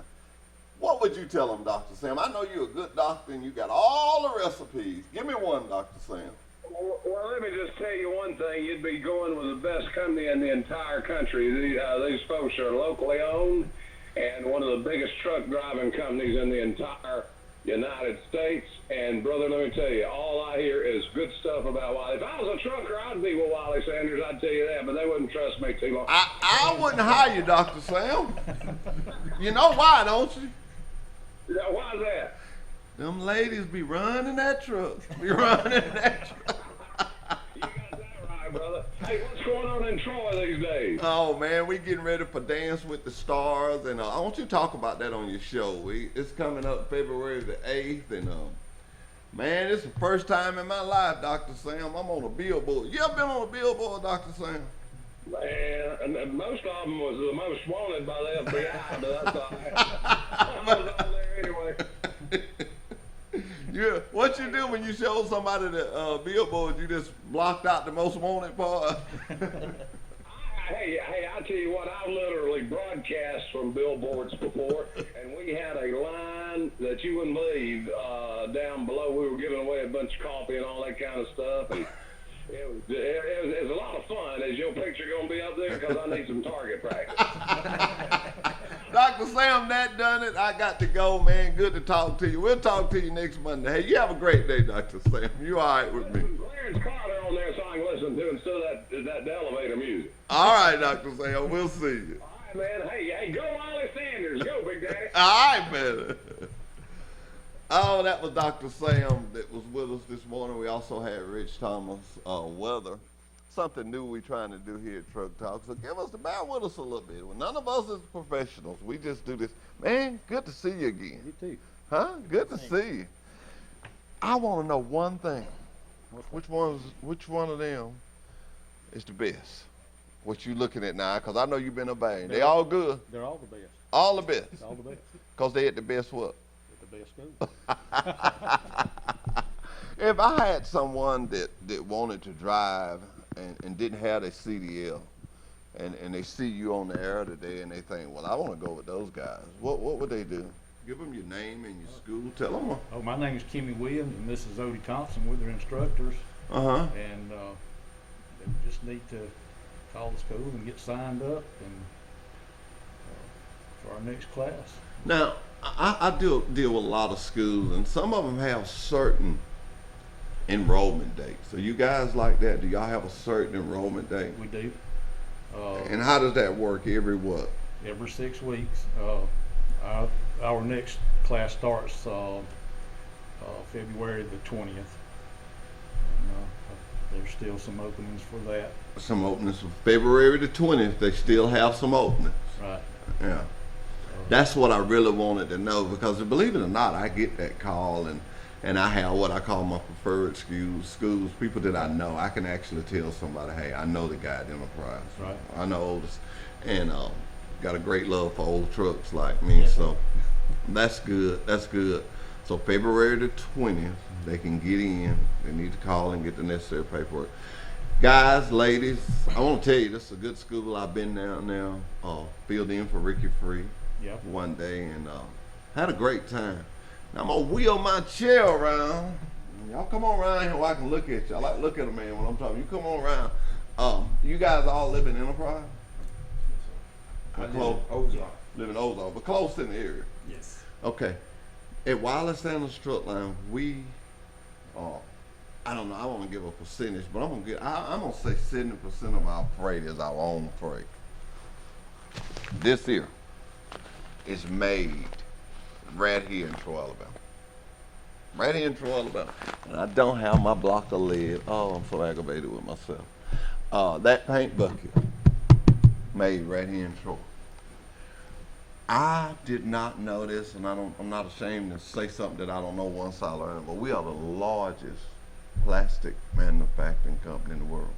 What would you tell them, Dr. Sam? I know you're a good doctor and you got all the recipes. Give me one, Dr. Sam. Well, let me just tell you one thing. You'd be going with the best company in the entire country. These folks are locally owned and one of the biggest truck driving companies in the entire United States. And, brother, let me tell you, all I hear is good stuff about Wiley. If I was a trucker, I'd be with Wiley Sanders, I'd tell you that, but they wouldn't trust me too long. I wouldn't hire you, Dr. Sam. You know why, don't you? Yeah, why's that? Them ladies be running that truck. You got that right, brother. Hey, what's going on in Troy these days? Oh, man, we getting ready for Dance with the Stars, and I want you to talk about that on your show. It's coming up February the 8th, and man, it's the first time in my life, Dr. Sam, I'm on a billboard. You ever been on a billboard, Dr. Sam? Man, and most of them was the most wanted by the FBI, but that's all right. I was on there anyway. Yeah, what you do when you show somebody the billboard, you just blocked out the most wanted part? Hey, I tell you what, I've literally broadcast from billboards before, and we had a line that you wouldn't believe down below. We were giving away a bunch of coffee and all that kind of stuff, and it was a lot of fun. Is your picture going to be up there? Because I need some target practice. Dr. Sam, that done it. I got to go, man. Good to talk to you. We'll talk to you next Monday. Hey, you have a great day, Dr. Sam. You all right with me? Clarence Carter on there so I can listen to instead of that elevator music. All right, Dr. Sam. We'll see you. All right, man. Hey, go Wiley Sanders. Go, Big Daddy. All right, man. Oh, that was Dr. Sam that was with us this morning. We also had Rich Thomas weather. Something new we're trying to do here at Truck Talk. So bear with us a little bit. Well, none of us is professionals. We just do this. Man, good to see you again. You too. Huh? Good to see you. I want to know one thing. Which one of them is the best? What you looking at now? Because I know you've been obeying. They all good. They're all the best. All the best. All the best. Because they at the best what? At the best school. If I had someone that wanted to drive and didn't have a CDL, and they see you on the air today and they think, well, I want to go with those guys, what would they do? Give them your name and your school. Tell them. Oh, my name is Kimmy Williams, and this is Odie Thompson. We're their instructors. Uh-huh. And they just need to call the school and get signed up and for our next class. Now, I deal with a lot of schools, and some of them have certain enrollment dates. So you guys like that? Do y'all have a certain enrollment date? We do. And how does that work? Every what? Every 6 weeks. Our next class starts February the 20th. There's still some openings for that. Some openings for February the 20th. They still have some openings. Right. Yeah. That's what I really wanted to know, because believe it or not, I get that call, and I have what I call my preferred schools, people that I know. I can actually tell somebody, hey, I know the guy at Enterprise. Right. I know Otis, and got a great love for old trucks like me. Yeah. So that's good. That's good. So February the 20th, they can get in. They need to call and get the necessary paperwork. Guys, ladies, I want to tell you, this is a good school. I've been down now, filled in for Ricky Free one day, and had a great time. Now I'm gonna wheel my chair around. Y'all come on around here where I can look at you. I like to look at a man when I'm talking. You come on around. You guys all live in Enterprise? I live in Ozark. Live in Ozark, but close in the area. Yes. Okay. At Wallace Sanders Truck Line, we, I don't know, I want to give a percentage, but I'm gonna say 70% of our freight is our own freight. This here is made right here in Troy, Alabama. Right here in Troy, Alabama. And I don't have my block of lead. Oh, I'm so aggravated with myself. That paint bucket made right here in Troy. I did not know this, and I'm not ashamed to say something that I don't know once I learn, but we are the largest plastic manufacturing company in the world.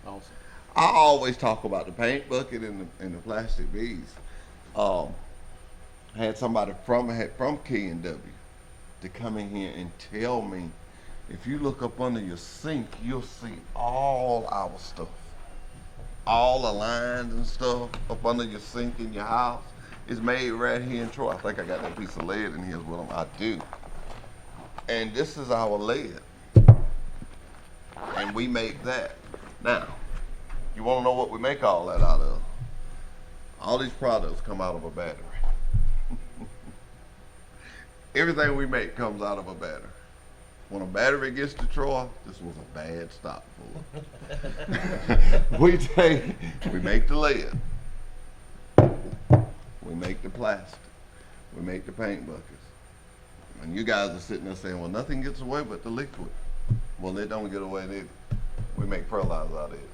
Awesome. I always talk about the paint bucket and the plastic beads. I had somebody from K&W to come in here and tell me If you look up under your sink, you'll see all our stuff. All the lines and stuff up under your sink in your house is made right here in Troy. I think I got that piece of lead in here as well. I do. And this is our lead. And we make that. Now, you want to know what we make all that out of? All these products come out of a battery. Everything we make comes out of a battery. When a battery gets to Troy, this was a bad stop for it. We make the lead. We make the plastic. We make the paint buckets. And you guys are sitting there saying, well, nothing gets away but the liquid. Well, it don't get away either. We make fertilizer out of it.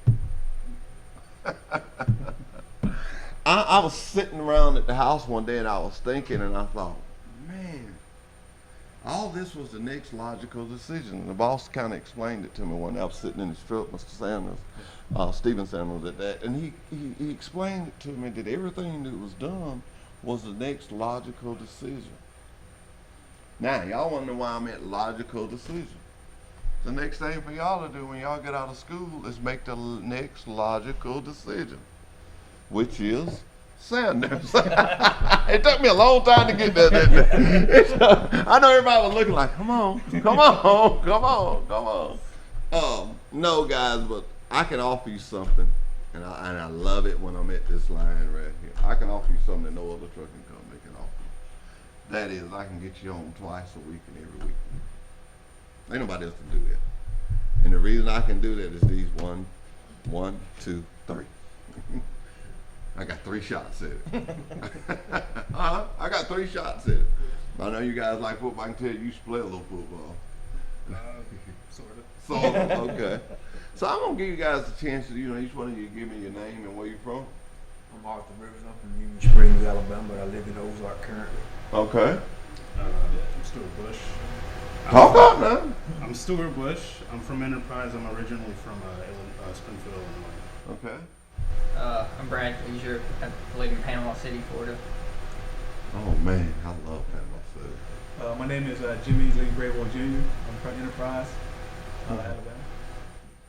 I was sitting around at the house one day and I was thinking and I thought, man, all this was the next logical decision. And the boss kind of explained it to me when I was sitting in his truck, Mr. Sanders, Stephen Sanders at that. And he explained it to me that everything that was done was the next logical decision. Now, y'all want to know why I meant logical decision. The next thing for y'all to do when y'all get out of school is make the next logical decision, which is Sanders. It took me a long time to get there, didn't it? I know everybody was looking like, come on. No, guys, but I can offer you something, and I love it when I'm at this line right here. I can offer you something that no other trucking company can offer you. That is, I can get you home twice a week and every week. Ain't nobody else can do that. And the reason I can do that is these 1, 2, 3. I got 3 shots at it. I got 3 shots at it. I know you guys like football. I can tell you used to play a little football. Sort of, okay. So I'm going to give you guys a chance to, each one of you give me your name and where you're from. I'm Arthur Rivers. I'm from Union Springs, Alabama, but I live in Ozark currently. Okay. I'm Stuart Bush. Talk up now. I'm Stuart Bush. I'm from Enterprise. I'm originally from Springfield, Illinois. Okay. I'm Brad Leisure. I live in Panama City, Florida. Oh man, I love Panama City. My name is Jimmy Lee Grable Jr. I'm from Enterprise, Alabama.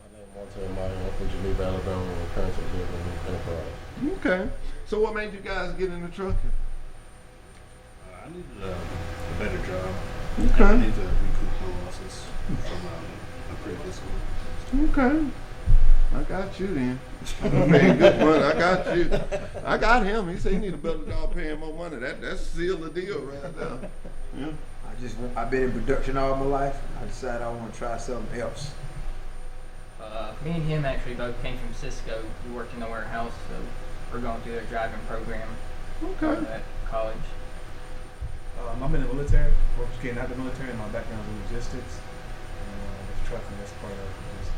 My name is Martin Meyer. I'm from Geneva, Alabama. I'm currently living in Enterprise. Okay. So what made you guys get into trucking? I needed a better job. Okay. I need to recoup my losses from my previous one. Okay. I got you then. Man, good money. I got you. I got him. He said he need a better job paying more money. That's sealed the deal right there. Yeah. I've been in production all my life. I decided I want to try something else. Me and him actually both came from Cisco. We worked in the warehouse, so we're going through their driving program at college. I'm in the military. We're just getting out of the military, and my background is logistics. And with trucking, that's part of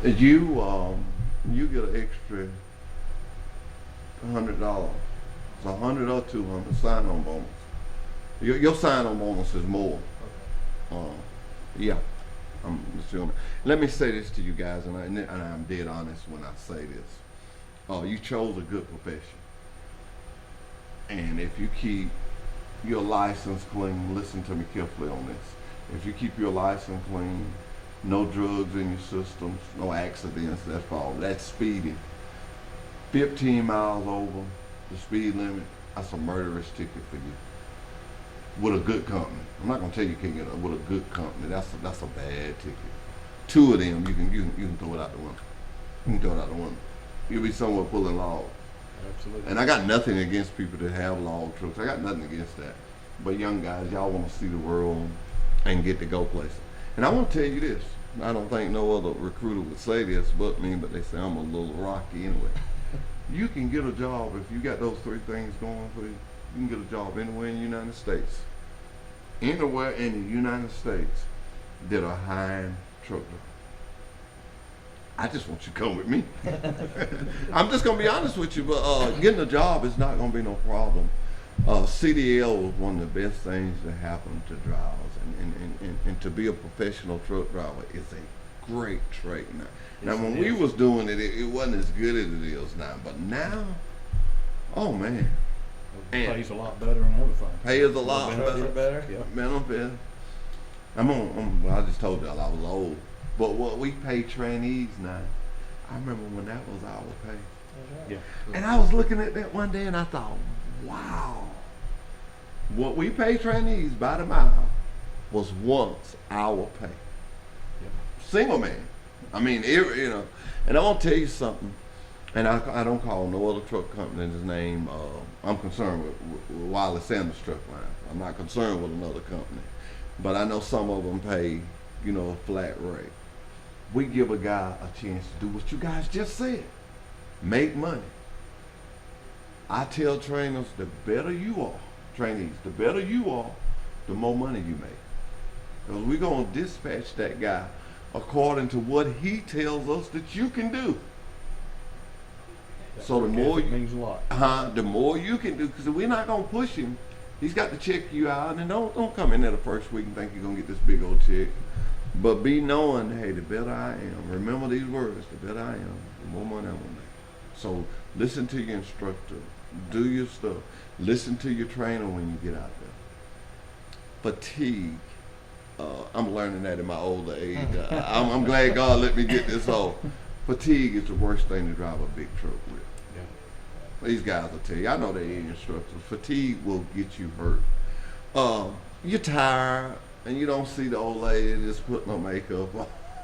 it. You get an extra $100. It's $100 or $200 sign-on bonus. Your sign-on bonus is more. Yeah, I'm assuming. Let me say this to you guys, and I'm dead honest when I say this. You chose a good profession, and if you keep your license clean, listen to me carefully on this. If you keep your license clean, no drugs in your systems, no accidents, that's speeding. 15 miles over the speed limit, that's a murderous ticket for you. With a good company. I'm not gonna tell you can't get it. With a good company, that's a bad ticket. 2 of them, you can throw it out the window. You can throw it out the window. You'll be somewhere pulling logs. Absolutely. And I got nothing against people that have log trucks. I got nothing against that. But young guys, y'all want to see the world and get to go places. And I want to tell you this. I don't think no other recruiter would say this but me, but they say I'm a little rocky anyway. You can get a job if you got those 3 things going for you. You can get a job anywhere in the United States. Anywhere in the United States that are hiring truck drivers. I just want you to come with me. I'm just going to be honest with you, but getting a job is not going to be no problem. CDL was one of the best things that happened to drivers, and to be a professional truck driver is a great trade now. Now, when we was doing it, it wasn't as good as it is now, but now, oh man. It pays a lot better and everything. Pays a lot better. Better? Man, I'm better. I just told y'all I was old. But what we pay trainees now, I remember when that was our pay. Yeah. And I was looking at that one day and I thought, wow, what we pay trainees by the mile was once our pay. Yep. Single man. I mean, you know, and I want to tell you something, and I don't call no other truck company's name. I'm concerned with Wiley Sanders Truck Line. I'm not concerned with another company. But I know some of them pay, you know, a flat rate. We give a guy a chance to do what you guys just said. Make money. I tell trainers, the better you are, trainees, the better you are, the more money you make. Because we're going to dispatch that guy according to what he tells us that you can do. So the more you, means a lot. the more you can do, because we're not going to push him. He's got to check you out, and don't come in there the first week and think you're going to get this big old check. But be knowing, hey, the better I am, remember these words, the better I am, the more money I'm going to make. So listen to your instructor, do your stuff, listen to your trainer when you get out there. Fatigue, I'm learning that in my older age. I'm glad God let me get this off. Fatigue is the worst thing to drive a big truck with. Yeah. These guys will tell you, I know they're instructors, fatigue will get you hurt. You're tired, and you don't see the old lady just putting her makeup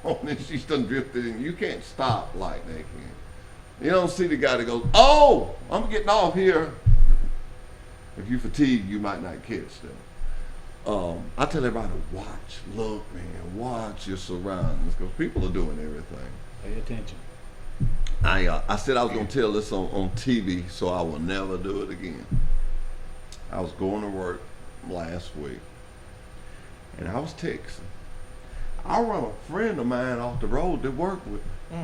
on and she's done drifted in. You can't stop like they can. You don't see the guy that goes, oh, I'm getting off here. If you fatigue, you might not catch them. I tell everybody, watch, look, man, watch your surroundings, because people are doing everything. Pay attention. I said I was going to tell this on TV, so I will never do it again. I was going to work last week, and I was texting. I run a friend of mine off the road that worked with me.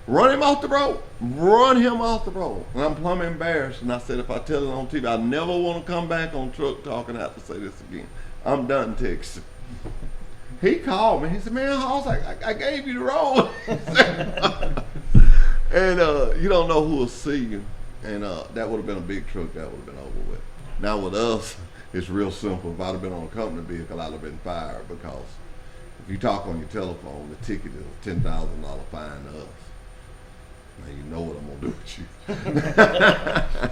Run him off the road. Run him off the road. And I'm plumb embarrassed. And I said, if I tell it on TV, I never want to come back on Truck Talk and have to say this again. I'm done texting. He called me. He said, man, I was like, I gave you the road. And you don't know who will see you. And that would have been a big truck. That would have been over with. Now with us, it's real simple. If I'd have been on a company vehicle, I'd have been fired, because if you talk on your telephone, the ticket is a $10,000 fine to us. Now you know what I'm gonna do with you.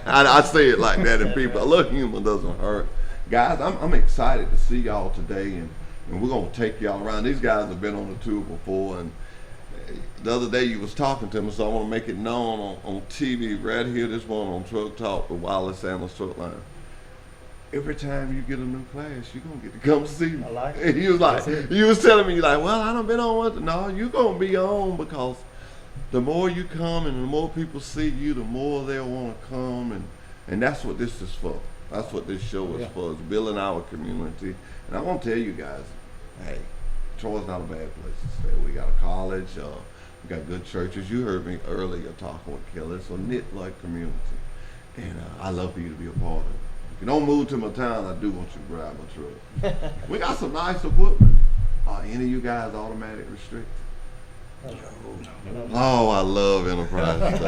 I say it like that, and people, a little humor doesn't hurt. Guys, I'm excited to see y'all today, and we're gonna take y'all around. These guys have been on the tour before, and the other day you was talking to me, so I want to make it known on TV right here this morning on Truck Talk with Wiley Sanders Truck Line. Every time you get a new class, you're gonna get to come see me. I like it. And you was like, you was telling me, you're like, well, I done been on one. No, you're gonna be on, because the more you come and the more people see you, the more they'll want to come, and that's what this is for. That's what this show is for, is building our community. And I want to tell you guys, hey, Troy's not a bad place to stay. We got a college, we got good churches. You heard me earlier talking with Kelly. It's a knit-like community, and I love for you to be a part of it. If you don't move to my town, I do want you to drive my truck. We got some nice equipment. Are any of you guys automatic restricted? Oh, I love Enterprise.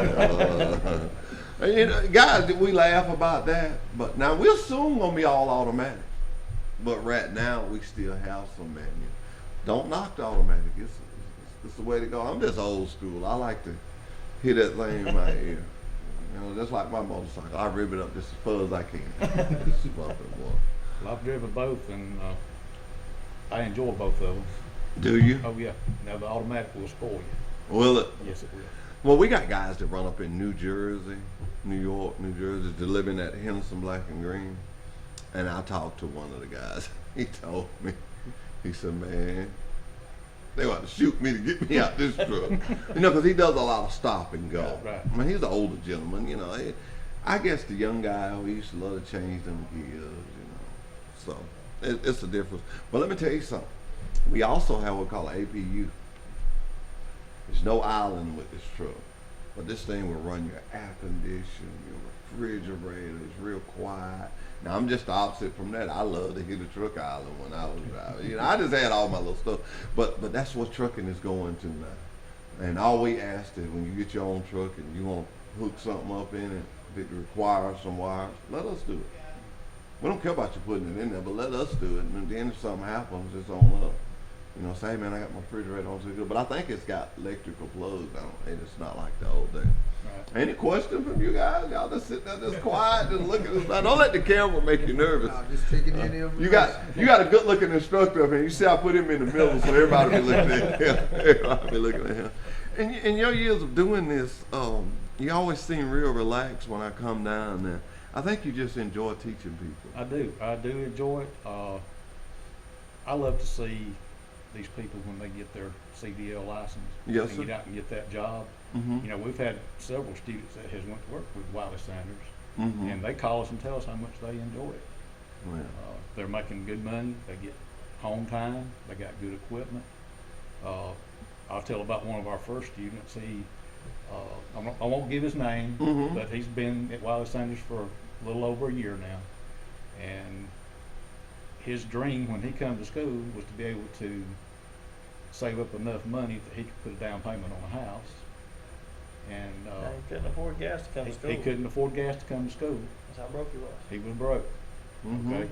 You know, guys, we laugh about that, but now we're soon gonna be all automatic. But right now, we still have some manual. Don't knock the automatic. It's the way to go. I'm just old school. I like to hear that thing in my ear. You know, just like my motorcycle. I rip it up just as far as I can. Just bump it more. Well, I've driven both, and I enjoy both of them. Do you? Oh yeah. Now the automatic will spoil you. Will it? Yes, it will. Well, we got guys that run up in New Jersey, New York, New Jersey, delivering at Henderson Black and Green. And I talked to one of the guys. He told me, he said, man, they want to shoot me to get me out this truck. You know, because he does a lot of stop and go. Right. I mean, he's an older gentleman, you know. I guess the young guy who used to love to change them gears, you know. So it's a difference. But let me tell you something. We also have what we call an APU. There's no island with this truck. But this thing will run your air conditioner, your refrigerator. It's real quiet. Now, I'm just the opposite from that. I love to hear the truck island when I was driving. You know, I just had all my little stuff. But that's what trucking is going to now. And all we ask is when you get your own truck and you want to hook something up in it that requires some wires, let us do it. We don't care about you putting it in there, but let us do it. And then if something happens, it's on us. You know, say, hey man, I got my refrigerator on, so good. But I think it's got electrical plugs on it. It's not like the old days. Right. Any question from you guys? Y'all just sitting there just quiet, just looking at us. Now, don't let the camera make you nervous. No, just taking in you got a good looking instructor up here. You see I put him in the middle so everybody be looking at him. Everybody be looking at him. And in your years of doing this, you always seem real relaxed when I come down there. I think you just enjoy teaching people. I do enjoy it. I love to see these people when they get their CDL license yes, and sir. get out and get that job. Mm-hmm. You know, we've had several students that has went to work with Wiley Sanders, mm-hmm. and they call us and tell us how much they enjoy it. Yeah. They're making good money. They get home time. They got good equipment. I'll tell about one of our first students. He, I won't give his name, mm-hmm. but he's been at Wiley Sanders for a little over a year now, and his dream when he comes to school was to be able to save up enough money that he could put a down payment on a house. And he couldn't afford gas to come to school. He couldn't afford gas to come to school. That's how broke he was. He was broke. Mm-hmm. Okay.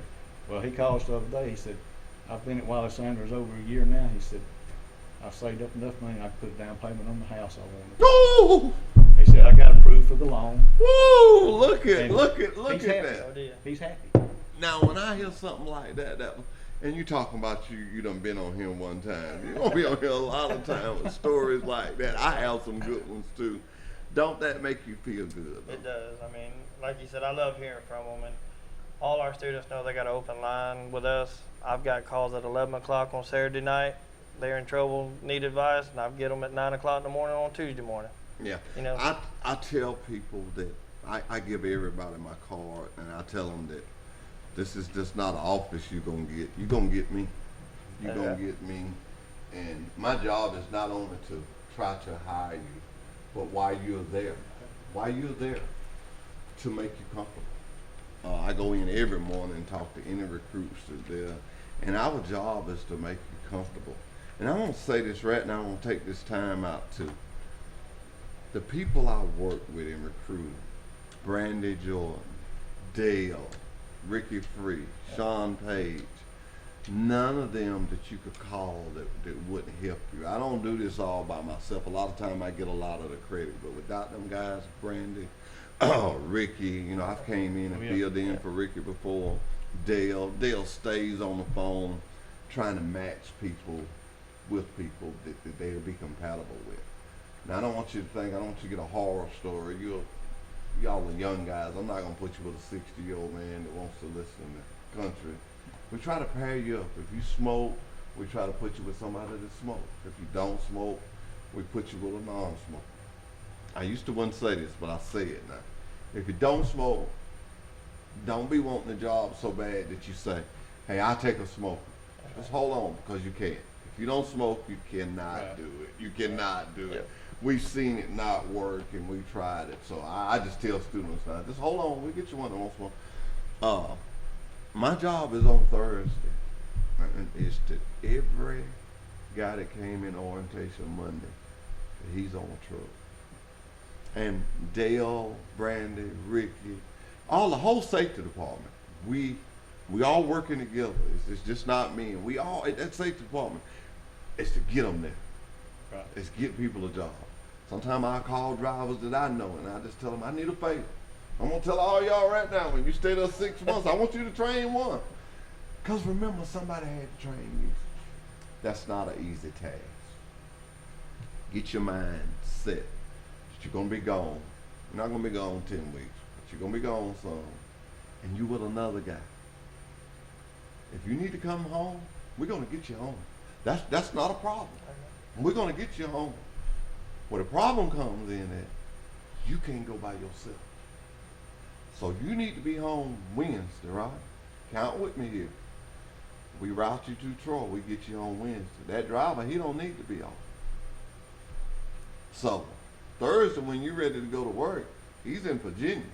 Well, he called us the other day. He said, I've been at Wiley Sanders over a year now. He said, I've saved up enough money I could put a down payment on the house I wanted. Woo! He said, I got approved for the loan. Woo! Look at And that. He's happy. Now, when I hear something like that, and you talking about you done been on here one time. You're going to be on here a lot of times with stories like that. I have some good ones, too. Don't that make you feel good? It does. I mean, like you said, I love hearing from them. And all our students know they got an open line with us. I've got calls at 11 o'clock on Saturday night. They're in trouble, need advice, and I get them at 9 o'clock in the morning on Tuesday morning. Yeah. You know, I tell people that I give everybody my card, and I tell them that this is just not an office you're going to get. You're going to get me. You're going to get me. And my job is not only to try to hire you, but while you're there, to make you comfortable. I go in every morning and talk to any recruits that's there, and our job is to make you comfortable. And I want to say this right now. I want to take this time out to the people I work with in recruiting: Brandy Jordan, Dale, Ricky Free, Sean Page. None of them that you could call that wouldn't help you. I don't do this all by myself. A lot of time I get a lot of the credit, but without them guys, Brandy, Ricky, you know, I've came in and filled in for Ricky before. Dale stays on the phone trying to match people with people that they'll be compatible with. Now, I don't want you to get a horror story. Y'all are young guys. I'm not going to put you with a 60-year-old man that wants to listen to country. We try to pair you up. If you smoke, we try to put you with somebody that smokes. If you don't smoke, we put you with a non-smoker. I used to wouldn't say this, but I say it now. If you don't smoke, don't be wanting a job so bad that you say, hey, I'll take a smoker. Just hold on, because you can't. If you don't smoke, you cannot do it. You cannot do it. We've seen it not work, and we've tried it. So I just tell students now, just hold on. We'll get you one that won't smoke. My job is on Thursday. And it's to every guy that came in orientation Monday, he's on a truck. And Dale, Brandy, Ricky, the whole safety department, we all working together. It's just not me. And we all, that safety department, it's to get them there. Right. It's get people a job. Sometimes I call drivers that I know, and I just tell them, I need a favor. I'm going to tell all y'all right now, when you stay there 6 months, I want you to train one. Because remember, somebody had to train you. That's not an easy task. Get your mind set that you're going to be gone. You're not going to be gone 10 weeks, but you're going to be gone some. And you with another guy. If you need to come home, we're going to get you home. That's not a problem. We're going to get you home. Where the problem comes in that you can't go by yourself. So you need to be home Wednesday, right? Count with me here. We route you to Troy. We get you on Wednesday. That driver, he don't need to be off. So Thursday, when you're ready to go to work, he's in Virginia.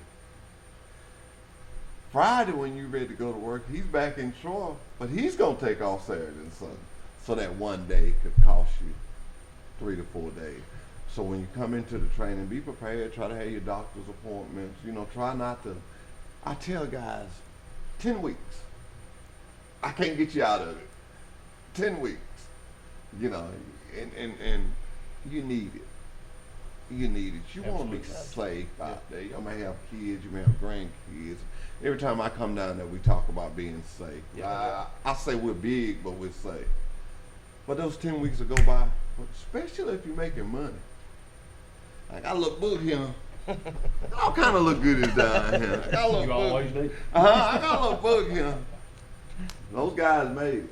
Friday, when you're ready to go to work, he's back in Troy, but he's going to take off Saturday and Sunday. So that one day could cost you 3 to 4 days. So when you come into the training, be prepared. Try to have your doctor's appointments. You know, try not to. I tell guys, 10 weeks. I can't get you out of it. 10 weeks. You know, and you need it. You need it. You want to be safe out there. You may have kids, you may have grandkids. Every time I come down there, we talk about being safe. Yeah. I say we're big, but we're safe. But those 10 weeks will go by, especially if you're making money. I got a little book here. All kind of look good is down here. I got a little You book. always do. I got a little book here. Those guys made it.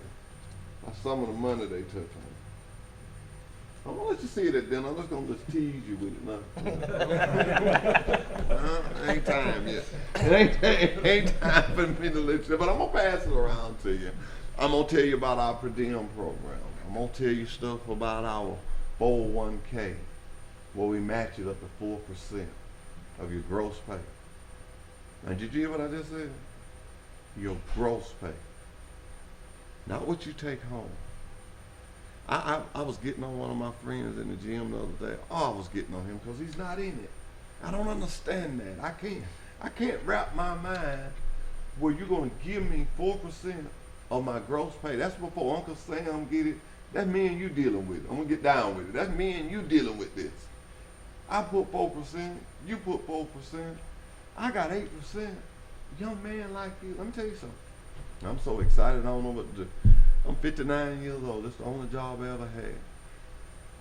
By some of the money they took from me. I'm gonna let you see it at dinner. I'm just gonna tease you with it now. Ain't time yet. It ain't time for me to let you, but I'm gonna pass it around to you. I'm gonna tell you about our per diem program. I'm gonna tell you stuff about our 401k, where we match it up to 4% of your gross pay. Now, did you hear what I just said? Your gross pay, not what you take home. I was getting on one of my friends in the gym the other day. Oh, I was getting on him because he's not in it. I don't understand that. I can't wrap my mind where you're going to give me 4% of my gross pay. That's before Uncle Sam get it. That's me and you dealing with it. I'm going to get down with it. That's me and you dealing with this. I put 4%. You put 4%. I got 8%. Young man like you. Let me tell you something. I'm so excited. I don't know what to do. I'm 59 years old. It's the only job I ever had.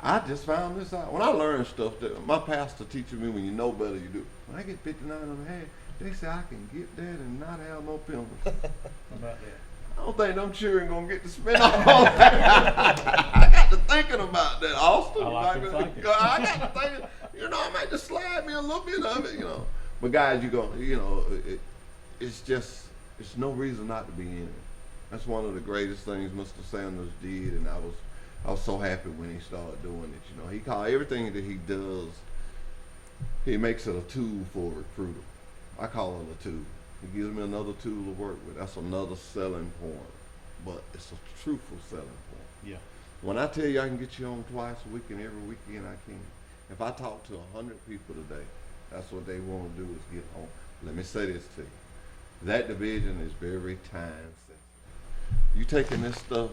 I just found this out. When I learned stuff that my pastor teaches me, when you know better, you do. When I get 59 and a half, they say I can get that and not have no penalty. How about that? I don't think them children gonna get to spend all that. I got to thinking about that, Austin. I like to think it. I got to thinking, I might just slide me a little bit of it, But guys, it's no reason not to be in it. That's one of the greatest things Mr. Sanders did, and I was so happy when he started doing it. He called everything that he does, he makes it a tool for a recruiter. I call it a tool. He gives me another tool to work with. That's another selling point, but it's a truthful selling point. Yeah. When I tell you I can get you on twice a week and every weekend I can. If I talk to 100 people today, that's what they want to do is get home. Let me say this to you. That division is very time sensitive. You taking this stuff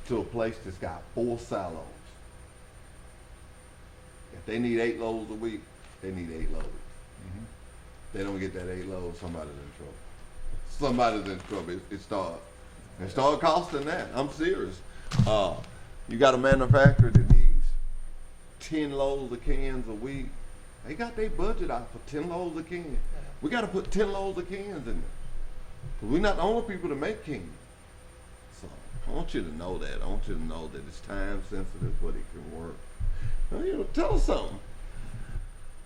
to a place that's got 4 silos. If they need 8 loads a week, they need 8 loads. Mm-hmm. They don't get that 8 loads, somebody's in trouble. Somebody's in trouble. It start costing that. I'm serious. You got a manufacturer that needs 10 loads of cans a week. They got their budget out for 10 loads of cans. We got to put 10 loads of cans in there. Because we're not the only people to make cans. So I want you to know that. I want you to know that it's time sensitive, but it can work. Now, tell us something.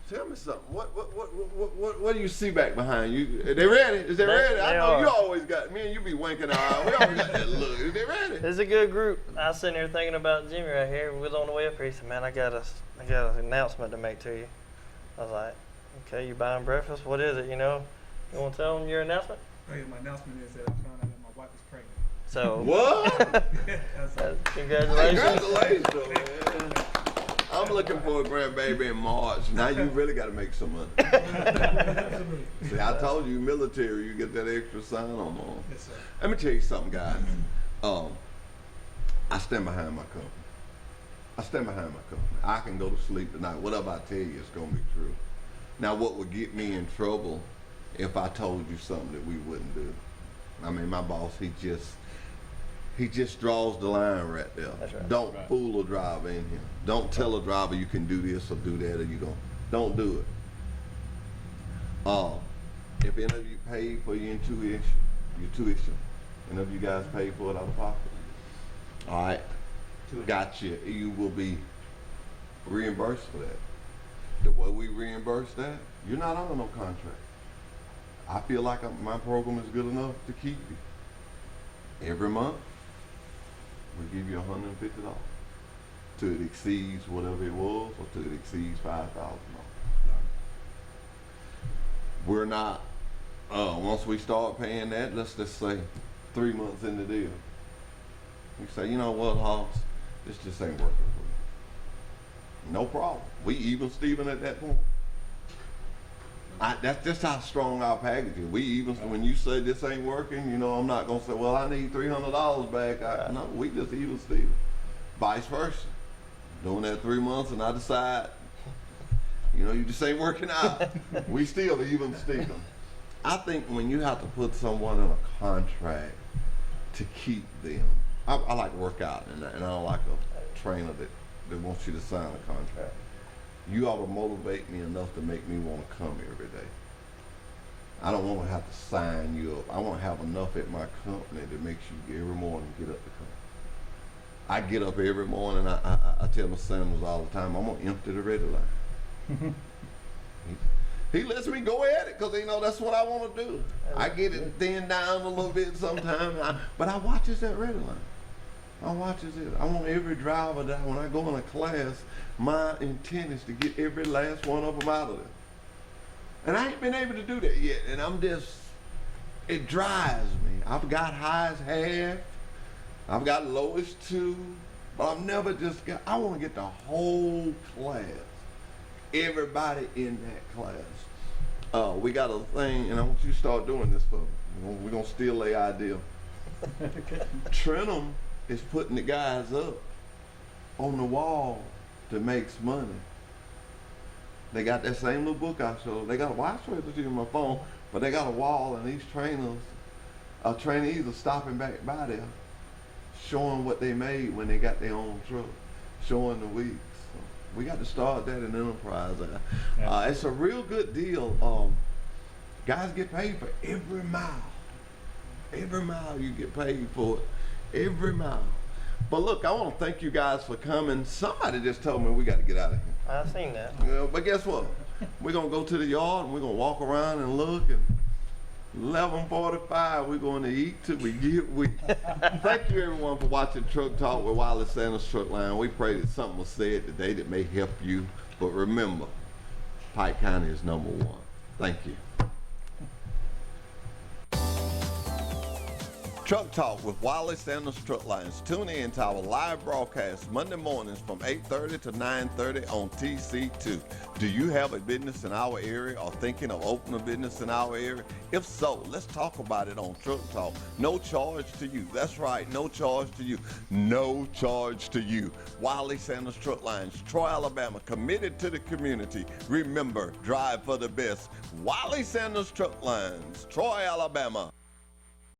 Tell me something. What do you see back behind you? Are they ready? Is they ready? I know you always got, me and you be winking our eye. We always got that look. Is they ready? It's a good group. I was sitting here thinking about Jimmy right here. We was on the way up here. He said, man, I got an announcement to make to you. I was like, okay, you buying breakfast? What is it, You want to tell them your announcement? Oh, yeah, my announcement is that I found out that my wife is pregnant. So what? Congratulations. Congratulations, man. I'm looking for a grandbaby in March. Now you really got to make some money. See, I told you, military, you get that extra sign-on on. Yes, sir. Let me tell you something, guys. I stand behind my company. I can go to sleep tonight. Whatever I tell you, it's going to be true. Now, what would get me in trouble if I told you something that we wouldn't do? I mean, my boss, he just draws the line right there. That's right. Don't fool a driver in here. Don't tell a driver you can do this or do that, or don't do it. If any of you pay for your tuition, any of you guys pay for it out of pocket? All right, gotcha. You will be reimbursed for that. The way we reimburse that, you're not under no contract. I feel like my program is good enough to keep you. Every month, we give you $150 till it exceeds whatever it was, or till it exceeds $5,000. We're not, once we start paying that, let's just say 3 months in the deal, we say, you know what, Hoss, this just ain't working for me. No problem. We even Steven at that point. That's just how strong our package is. We even, when you say this ain't working, I'm not gonna say, well, I need $300 back. No, we just even Steven. Vice versa. Doing that 3 months and I decide, you just ain't working out. We still even Steven. I think when you have to put someone in a contract to keep them, I like to work out, and I don't like a trainer that wants you to sign a contract. You ought to motivate me enough to make me want to come every day. I don't want to have to sign you up. I want to have enough at my company that makes you every morning get up to come. I get up every morning. I tell my Sanders all the time, I'm gonna empty the red line. He lets me go at it because that's what I want to do. I get it thinned down a little bit sometimes, but I watches that red line. I watches it. I want every driver that when I go in a class, my intent is to get every last one of them out of there. And I ain't been able to do that yet, and it drives me. I've got high as half, I've got low as 2, but I've never I want to get the whole class. Everybody in that class. We got a thing, and I want you to start doing this for me. We're going to steal their idea. Trenum is putting the guys up on the wall that makes money. They got that same little book I showed. They got a watch register in my phone, but they got a wall, and these trainees are stopping back by there, showing what they made when they got their own truck, showing the weeks. So we got to start that in Enterprise. It's a real good deal. Guys get paid for every mile. Every mile you get paid for it. Every mile. But look, I want to thank you guys for coming. Somebody just told me we got to get out of here. I seen that. But guess what? We're going to go to the yard and we're going to walk around and look, and 11:45 we're going to eat till we get weak. Thank you everyone for watching Truck Talk with Wiley Sanders Truck Line. We pray that something was said today that may help you. But remember, Pike County is #1. Thank you. Truck Talk with Wiley Sanders Truck Lines. Tune in to our live broadcast Monday mornings from 8:30 to 9:30 on TC2. Do you have a business in our area or thinking of opening a business in our area? If so, let's talk about it on Truck Talk. No charge to you. That's right, no charge to you. No charge to you. Wiley Sanders Truck Lines, Troy, Alabama, committed to the community. Remember, drive for the best. Wiley Sanders Truck Lines, Troy, Alabama.